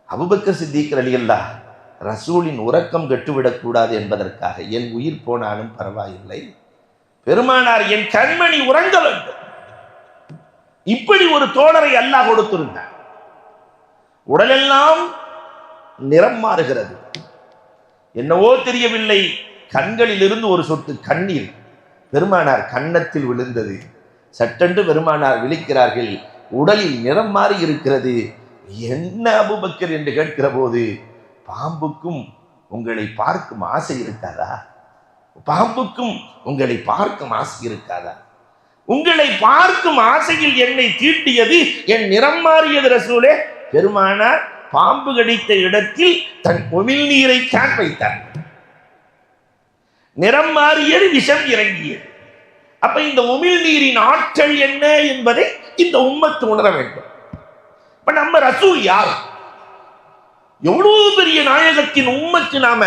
அபூபக்கர் சித்திக் ரலியல்லாஹு ரசூலின் உறக்கம் கெட்டுவிடக்கூடாது என்பதற்காக என் உயிர் போனாலும் பரவாயில்லை, பெருமானார் என் கண்மணி உறங்க வேண்டும். இப்படி ஒரு தோழரை அல்லாஹ் கொடுத்திருந்தார். உடலெல்லாம் நிறம் மாறுகிறது. என்னவோ தெரியவில்லை, கண்களில் இருந்து ஒரு சொட்டு கண்ணீர் பெருமானார் கன்னத்தில் விழுந்தது. சட்டென்று பெருமானார் விழிக்கிறார்கள். உடலில் நிறம் மாறி இருக்கிறது. என்ன அபூபக்கர் என்று கேட்கிற போது, பாம்புக்கும் உங்களை பார்க்கும் ஆசை இருக்காதா? பாம்புக்கும் உங்களை பார்க்கும் ஆசை இருக்காதா? உங்களை பார்க்கும் ஆசையில் என்னை தீட்டியது, என் நிறம் மாறியது ரசூலே. பெருமானார் பாம்பு கடித்த இடத்தில் தன் உமிழ்நீரை காண வைத்தார். நிறம் மாறியது, விஷம் இறங்கியது. அப்ப இந்த உமிழ்நீரின் ஆற்றல் என்ன என்பதை இந்த உம்மத்து உணர வேண்டும். இப்ப நம்ம ரசூல் யார்? எவ்வளவு பெரிய நாயகத்தின் உம்மத்து நாம.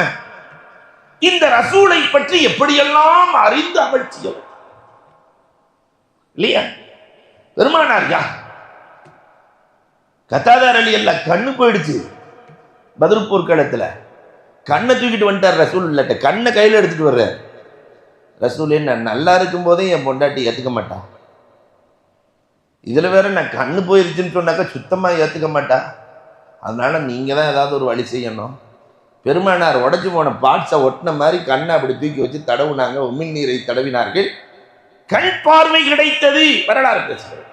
இந்த ரசூலை பற்றி எப்படியெல்லாம் அறிந்து அமல் செய்யவும் இல்லையா? பெருமானார் யார்? கத்தாதா ரலியல்லாஹு கண்ணு போயிடுச்சு. பத்ர் போர்க்களத்துல கண்ணை தூக்கிட்டு வந்துட்டார் ரசூல். இல்லட்ட கண்ணை கையில் எடுத்துட்டு வர்றார். ரசூல் நான் நல்லா இருக்கும் போதே என் பொண்டாட்டி ஏத்துக்க மாட்டா, இதுல வேற நான் கண்ணு போயிருச்சுன்னு சொன்னாக்கா சுத்தமா ஏத்துக்க மாட்டா. அதனால நீங்க தான் ஏதாவது ஒரு வழி செய்யணும். பெருமானார் உடைச்சு போன பாட்ஸை ஒட்டின மாதிரி கண்ணை அப்படி தூக்கி வச்சு தடவுனாங்க. உமிழ்நீரை தடவினார்கள். கண் பார்வை கிடைத்தது. வரலாறு பேசுகிறது.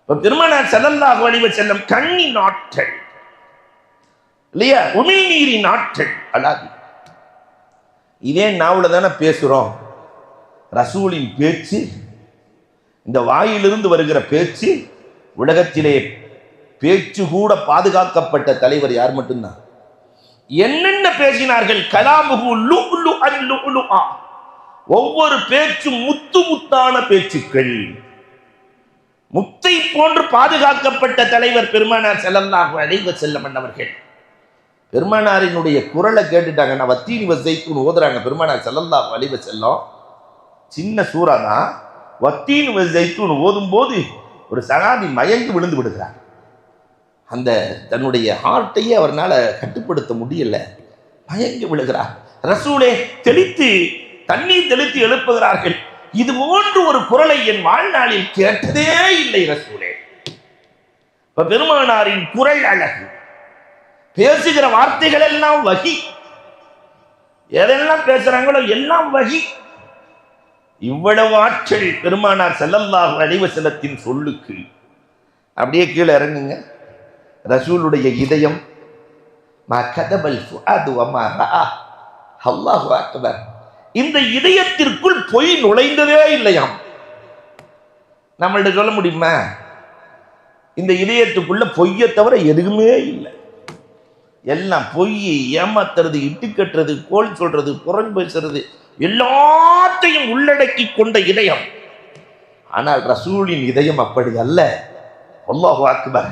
பெருமானார் ஸல்லல்லாஹு அலைஹி வஸல்லம் கண்ணின் ஆற்றல் இல்லையா, உமிழ்நீரின் ஆற்றல் அல்லாது. இதே நாவல தானே பேசுறோம். ரசூலின் பேச்சு, இந்த வாயிலிருந்து வருகிற பேச்சு, உலகத்திலே பேச்சு கூட பாதுகாக்கப்பட்ட தலைவர் யார்? மட்டும்தான். என்னென்ன பேசினார்கள்? கலாமுஹு லுஅ்லுஅன் லுஅ்லுஆ. ஒவ்வொரு பேச்சும் முத்து முத்தான பேச்சுக்கள். முத்தை போன்று பாதுகாக்கப்பட்ட தலைவர் பெருமானார் ஸல்லல்லாஹு அலைஹி வஸல்லம் அவர்கள். பெருமானாரினுடைய குரலை கேட்டுட்டாங்க. நான் வத்தீனி வஸைத்துன் ஓதுறாங்க பெருமானார் ஸல்லல்லாஹு அலைஹி வஸல்லம். சின்ன சூரா தான். வத்தீனி வஸைத்துன் ஓதும் போது ஒரு சஹாபி மயங்கி விழுந்து விடுகிறார். அந்த தன்னுடைய ஹார்ட்டையே அவரால் கட்டுப்படுத்த முடியல, மயங்கி விழுகிறார். ரசூலே தெளித்து தண்ணீர் தெளித்து எழுப்புகிறார்கள். இது போன்று ஒரு குரலை என் வாழ்நாளில் கேட்டதே இல்லை ரசூலே. பெருமானாரின் குரல் அழகு, பேசுகிற வார்த்தைகள் எல்லாம் வஹி. எதெல்லாம் பேசுறாங்களோ எல்லாம் வஹி. இவ்வளவு ஆற்றல் பெருமானார் ஸல்லல்லாஹு அலைஹி வஸல்லத்தின் சொல்லுக்கு. அப்படியே கீழே இறங்குங்க. ரசூலுடைய இதயம் மா கதபல் ஃபுஆது வமா ரஆ. அல்லாஹு அக்பர். இந்த இதயத்திற்குள் பொய் நுழைந்ததே இல்லையாம். நம்மள்ட்ட சொல்ல முடியுமா? இந்த இதயத்துக்குள்ள பொய்யை தவிர எதுவுமே இல்லை. எல்லாம் பொய், ஏமாத்துறது, இட்டு கட்டுறது, கோல் சொல்றது, புறம் பேசுறது, எல்லாத்தையும் உள்ளடக்கி கொண்ட இதயம். ஆனால் ரசூலின் இதயம் அப்படி அல்ல. அல்லாஹு அக்பர்.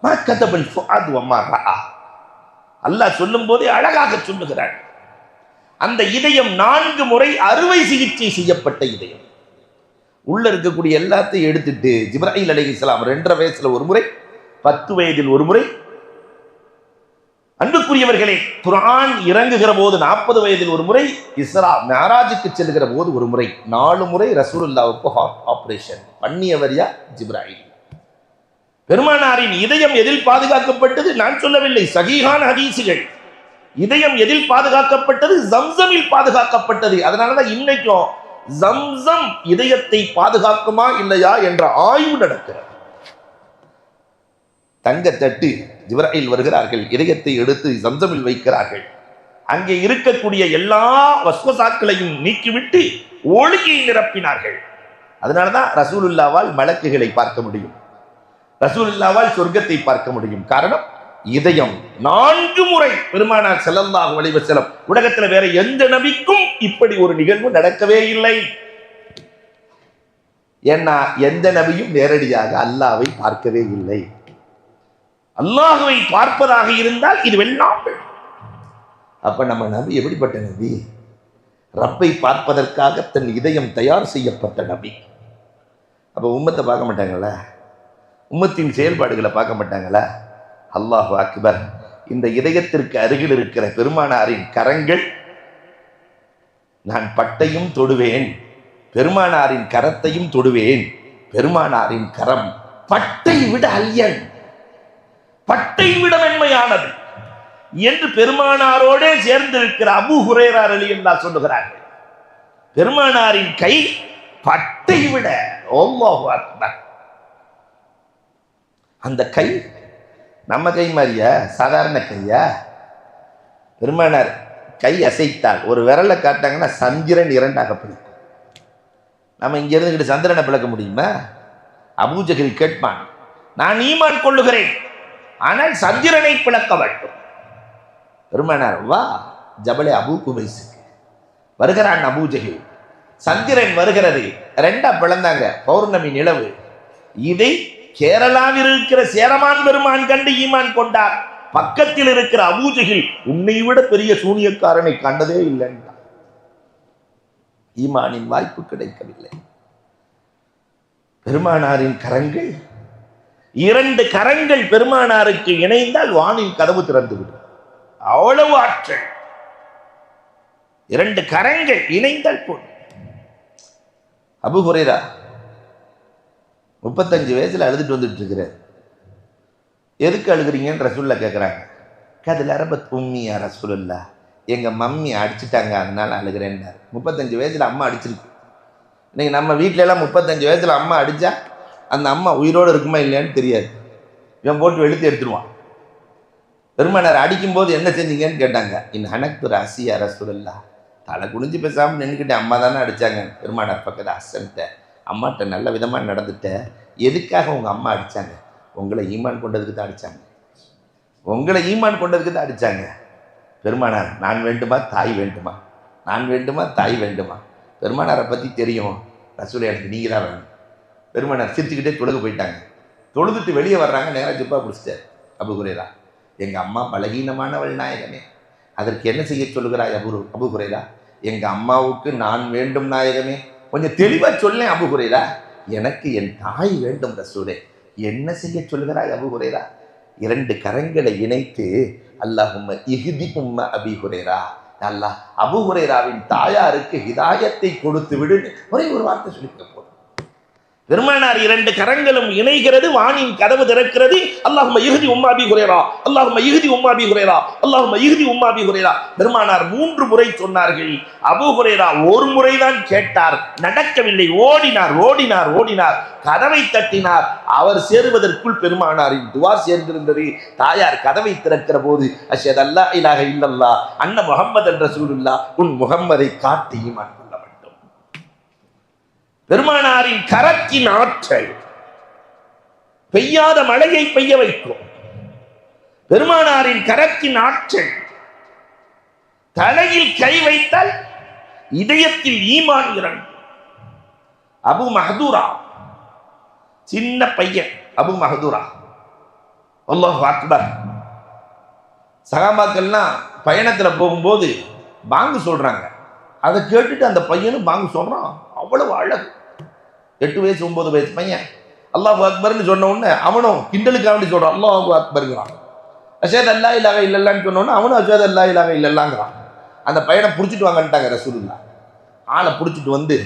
மா கதபல் ஃபுஆது வமா ரஆ. அல்லாஹ் சொல்லும் போதே அழகாக சொல்லுகிறார். அந்த இதயம் 4 முறை அறுவை சிகிச்சை செய்யப்பட்ட இதயம். உள்ள இருக்கக்கூடிய எல்லாத்தையும் எடுத்துட்டு ஜிப்ராயில் அலைஹிஸ்ஸலாம் 2.5 வயசுல ஒரு முறை, 10 வயதில் ஒரு முறை, அன்புக்குரியவர்களே, குர்ஆன் இறங்குகிற போது 40 வயதில் ஒரு முறை, இஸ்ரா மிஅராஜுக்கு செல்கிற போது ஒரு முறை, 4 முறை ரசூலுல்லாஹ்வுக்கு ஹார்ட் ஆபரேஷன் பண்ணியவர் யார்? ஜிப்ராயில். பெருமானாரின் இதயம் எதில் பாதுகாக்கப்பட்டது? நான் சொல்லவில்லை, சஹீஹான ஹதீசுகள். இதயம் எதில் பாதுகாக்கப்பட்டது? ஜம்சமில் பாதுகாக்கப்பட்டது. அதனாலதான் இன்னைக்கும் ஜம்சம் இதயத்தை பாதுகாக்குமா இல்லையா என்ற ஆய்வு நடக்கிறது. தங்கத்தட்டு ஜிப்ராயில் வருகிறார்கள், இதயத்தை எடுத்து ஜம்சமில் வைக்கிறார்கள். அங்கே இருக்கக்கூடிய எல்லா வஸ்வசாக்களையும் நீக்கிவிட்டு ஒளியை நிரப்பினார்கள். அதனாலதான் ரசூலுல்லாவால் மலக்குகளை பார்க்க முடியும், ரசூலுல்லாவால் சொர்க்கத்தை பார்க்க முடியும். காரணம், இதயம் 4 முறை பெருமானார் ஸல்லல்லாஹு அலைஹி வஸல்லம். உலகத்தில் வேற எந்த நபிக்கும் இப்படி ஒரு நிகழ்வு நடக்கவே இல்லை. ஏன்னா எந்த நபியும் நேரடியாக அல்லாஹ்வை பார்க்கவே இல்லை. அல்லாஹ்வை பார்ப்பதாக இருந்தால் இது வெல்லாம். அப்ப நம்ம நபி எப்படிப்பட்ட நபி? ரப்பை பார்ப்பதற்காக தன் இதயம் தயார் செய்யப்பட்ட நபி. அப்ப உம்மத்தை பார்க்க மாட்டாங்களா? உம்மத்தின் செயல்பாடுகளை பார்க்க மாட்டாங்களா? அல்லாஹு அக்பர். இந்த இதயத்திற்கு அருகில் இருக்கிற பெருமானாரின் கரங்கள், நான் பட்டையும் தொடுவேன், பெருமானாரின் கரத்தையும் தொடுவேன். பெருமானாரின் கரம் பட்டை விட அல்யன், பட்டை விட மென்மையானது என்று பெருமானாரோடே சேர்ந்திருக்கிற அபூ ஹுரைரா ரலியல்லாஹு சொல்லுகிறார்கள். பெருமானாரின் கை பட்டை விட, அல்லாஹு அக்பர். அந்த கை நம்ம கை மாதிரியா? சாதாரண கையா? பெருமானார் கை அசைத்தால், ஒரு விரலை காட்டாங்கன்னா சந்திரன் 2ஆக பிளக்கும். நம்ம இங்க இருந்துகிட்டு சந்திரனை பிளக்க முடியுமா? அபூஜஹல் கேட்பான், நான் ஈமான் கொள்ளுகிறேன், ஆனால் சந்திரனை பிளக்க வேண்டும். பெருமானார், வா ஜபலே அபூ குபைஸுக்கு. வருகிறான் அபூஜஹல், சந்திரன் வருகிறது, 2ஆ பிளந்தாங்க, பௌர்ணமி நிலவு. இதை கேரளாவில் இருக்கிற சேரமான் பெருமான் கண்டு ஈமான் கொண்டார். பக்கத்தில் இருக்கிற அபூஜஹல், உன்னை விட பெரிய சூனியக்காரனை கண்டதே இல்லை என்றார். ஈமானின் வாய்ப்பு கிடைக்கவில்லை. பெருமானாரின் கரங்கள், 2 கரங்கள் பெருமானாருக்கு இணைந்தால் வானின் கதவு திறந்துவிடும். அவ்வளவு ஆற்றல். 2 கரங்கள் இணைந்தால் போதும். அபூ ஹுரைரா 35 வயசுல அழுதுட்டு வந்துட்டு இருக்கிறார். எதுக்கு அழுகிறீங்கன்னு ரசூலுல்லாஹ் கேட்குறாங்க. கதில் அரபத் உம்மியா ரசூலுல்லாஹ், எங்க மம்மி அடிச்சுட்டாங்க அதனால அழுகிறேன்னாரு. 35 வயசுல அம்மா அடிச்சிருக்கு. இன்னைக்கு நம்ம வீட்டில எல்லாம் 35 வயசுல அம்மா அடிச்சா அந்த அம்மா உயிரோடு இருக்குமா இல்லையான்னு தெரியாது. இவன் போட்டு வெளுத்து எடுத்துருவான். பெருமானார் அடிக்கும்போது என்ன செஞ்சீங்கன்னு கேட்டாங்க. ஹனக்து ராசியா ரசூலுல்லாஹ், தலை குனிஞ்சு பேசாமல் நின்றுக்கிட்டு அம்மா தானே அடித்தாங்க. பெருமானார் பக்கத்தில் அசன்ட்ட, அம்மாட்ட நல்ல விதமாக நடந்துட்ட. எதுக்காக உங்கள் அம்மா அடித்தாங்க? உங்களை ஈமான் கொண்டதுக்கு தான் அடித்தாங்க, உங்களை ஈமான் கொண்டதுக்கு தான் அடித்தாங்க. பெருமானார், நான் வேண்டுமா தாய் வேண்டுமா? நான் வேண்டுமா தாய் வேண்டுமா? பெருமானாரை பற்றி தெரியும், ரசூலே எனக்கு நீங்கள் தான் வேணும். பெருமானார் சிரிச்சுக்கிட்டே தொழுக போயிட்டாங்க. தொழுதுட்டு வெளியே வர்றாங்க, நேராக ஜிப்பா பிடிச்சிட்டார். அபூ ஹுரைரா, எங்கள் அம்மா பலகீனமானவள் நாயகமே, அதற்கு என்ன செய்ய சொல்லுகிறாய் அபூ ஹுரைரா? எங்கள் அம்மாவுக்கு நான் வேண்டும் நாயகமே. கொஞ்சம் தெளிவாக சொல்லேன் அபூ ஹுரைரா. எனக்கு என் தாய் வேண்டும் ரசூலே. என்ன செய்ய சொல்லுகிறாய் அபூ ஹுரைரா? 2 கரங்களை இணைத்து அல்லாஹும்ம இஹ்தி உம்ம அபீ ஹுரைரா, அல்லாஹ் அபூ ஹுரைராவின் தாயாருக்கு ஹிதாயத்தை கொடுத்து விடுன்னு ஒரே ஒரு வார்த்தை சொல்லிக்க போதும். பெருமானார் 2 கரங்களும் இணைகிறது, வானின் கதவு திறக்கிறது. அல்லாஹும்ம இஹ்தி உம்ம அபீ ஹுரைரா, அல்லாஹும்ம இஹ்தி உம்ம அபீ ஹுரைரா, அல்லாஹும்ம இஹ்தி உம்ம அபீ ஹுரைரா. பெருமானார் 3 முறை சொன்னார்கள். அபூ ஹுரைரா 1 முறைதான் கேட்டார், நடக்கவில்லை. ஓடினார் ஓடினார் ஓடினார், கதவை தட்டினார். அவர் சேருவதற்குள் பெருமானாரின் துவா சேர்ந்திருந்தது. தாயார் கதவை திறக்கிற போது, அஷ்ஹது அல்லா இலாஹ இல்லல்லாஹ் அன்ன முஹம்மதன் ரசூலுல்லாஹ், உன் முஹம்மதை காட்டி ஈமான் கொள்ள வேண்டும். பெருமானாரின் கரத்தின் ஆற்றல் பெய்யாத மழையை பெய்ய வைக்கும். பெருமானாரின் கரத்தின் ஆற்றல், தலையில் கை வைத்தால் இதயத்தில் ஈமான் இறங்கும். அபு மஹதூரா, சின்ன பையன் அபு மஹதூரா, அல்லாஹு அக்பர். சகாபாக்கள்லாம் பயணத்துல போகும்போது பாங்கு சொல்றாங்க. அதை கேட்டுட்டு அந்த பையனும் பாங்கு சொல்றான். அவ்வளவு அழகு. 8 வயசு 9 வயசு பையன் அல்லாஹு அக்பர்னு சொன்ன உடனே அவனும் கிண்டலுக்காக சொல்றான், அல்லாஹு அக்பர்ங்கிறான். அஷஹது அல்லா இலாஹ இல்லல்லான்னு சொன்னோன்னா அவனும் அஷஹது அல்லா இலாஹ இல்லல்லாங்கிறான். அந்த பையனை பிடிச்சிட்டு வாங்கன்ட்டாங்க ரசூலுல்லாஹ். ஆளை பிடிச்சிட்டு வந்து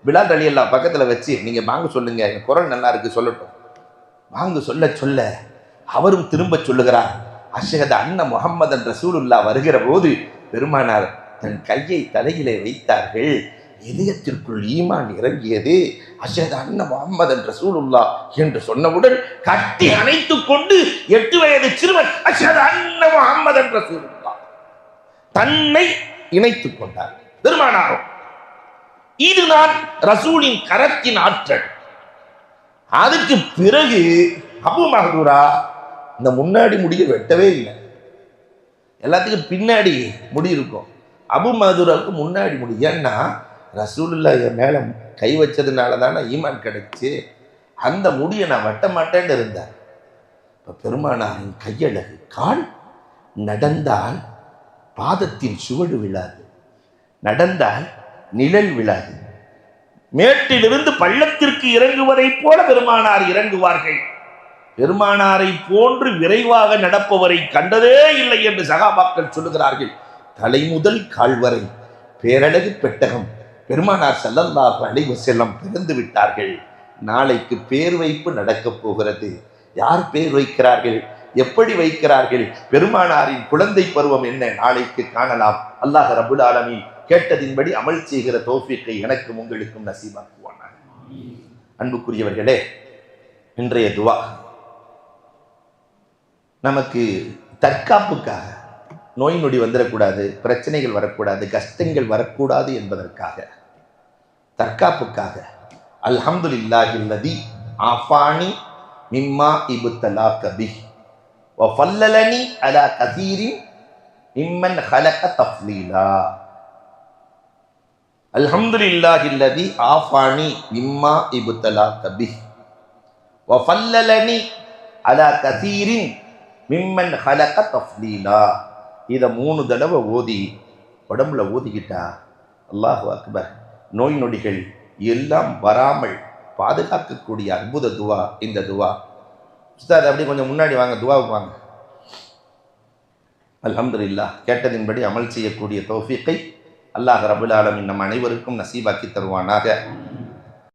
பிலால் ரலியல்லாஹு பக்கத்தில் வச்சு, நீங்கள் வாங்க சொல்லுங்க, என் குரல் நல்லா இருக்கு சொல்லட்டும். வாங்க சொல்ல சொல்ல அவரும் திரும்ப சொல்லுகிறார், அஷ்ஹது அன்ன முஹம்மதன் ரசூலுல்லாஹ். வருகிற போது பெருமானார் தன் கையை தலையிலே வைத்தார்கள். இதயத்திற்குள் ஈமான் இறங்கியது. அஷ்ஹது அன்ன முஹம்மதன் ரசூலுல்லாஹ் என்று சொன்னவுடன் கட்டி அணைத்துக் கொண்டு 8 வயது சிறுவன் அஷ்ஹது அன்ன முஹம்மதன் ரசூலுல்லாஹ் தன்னை இணைத்துக் கொண்டார் பெருமானாரும். இதுதான் ரசூலின் கரத்தின் ஆற்றல். அதுக்கு பிறகு அபு மஹ்தூரா இந்த முன்னாடி முடிய வெட்டவே இல்லை. எல்லாத்துக்கும் பின்னாடி முடி இருக்கும். அபு மஹ்தூராவுக்கு முன்னாடி முடி. ஏன்னா ரசூலுல்லாஹ் என் மேல கை வச்சதுனால தானே ஈமான் கிடைச்சு. அந்த முடியை நான் வெட்ட மாட்டேன்னு இருந்தார். இப்ப பெருமானாரின் கையழகு. கால் நடந்தால் பாதத்தின் சுவடு விழாது, நடந்தால் நிழல் விழாது. மேட்டிலிருந்து பள்ளத்திற்கு இறங்குவதை போல பெருமானார் இறங்குவார்கள். பெருமானாரை போன்று விரைவாக நடப்பவரை கண்டதே இல்லை என்று சகாபாக்கள் சொல்லுகிறார்கள். தலை முதல் கால் வரை பேரழகு பெட்டகம் பெருமானார் ஸல்லல்லாஹு அலைஹி வஸல்லம் பிறந்து விட்டார்கள். நாளைக்கு பேர் வைப்பு நடக்கப் போகிறது. யார் பேர் வைக்கிறார்கள், எப்படி வைக்கிறார்கள், பெருமானாரின் குழந்தை பருவம் என்ன, நாளைக்கு காணலாம். அல்லாஹ் ரப்புல் ஆலமீன் கேட்டதின்படி அமல் செய்கிற தௌஃபீக்கை எனக்கும் உங்களுக்கும் நசீபாக்குவானாக. அன்புக்குரியவர்களே, இன்றைய துவா நமக்கு தற்காப்புக்காக, நோய் நொடி வந்துடக்கூடாது, பிரச்சனைகள் வரக்கூடாது, கஷ்டங்கள் வரக்கூடாது என்பதற்காக, தற்காப்புக்காக, அல்ஹம்துலில்லாஹில்லதி ஆஃபானி மிம்மா இப்தலாக பிஹி வ ஃபல்லலனி அலா கஸீரின் மிம்மன் ஹலக தஃலீலா. அல்ஹம்துலில்லாஹில்லதி ஆஃபானி மிம்மா இப்தலாக பிஹி வ ஃபல்லலனி அலா கஸீரின் மிம்மன் ஹலக தஃலீலா. இதை 3 தடவை ஓதி உடம்புல ஓதிக்கிட்டா அல்லாஹு அக்பர், நோய் நொடிகள் எல்லாம் வராமல் பாதுகாக்கக்கூடிய அற்புத துவா இந்த துவா. உஸ்தாத் அப்படி கொஞ்சம் முன்னாடி வாங்க, துவாவுக்கு வாங்க. அல்ஹம்துலில்லாஹ், கேட்டதின்படி அமல் செய்யக்கூடிய தௌஃபீக்கை அல்லாஹ் ரப்புல் ஆலமீன் நம் அனைவருக்கும் நசீபாக்கி தருவானாக.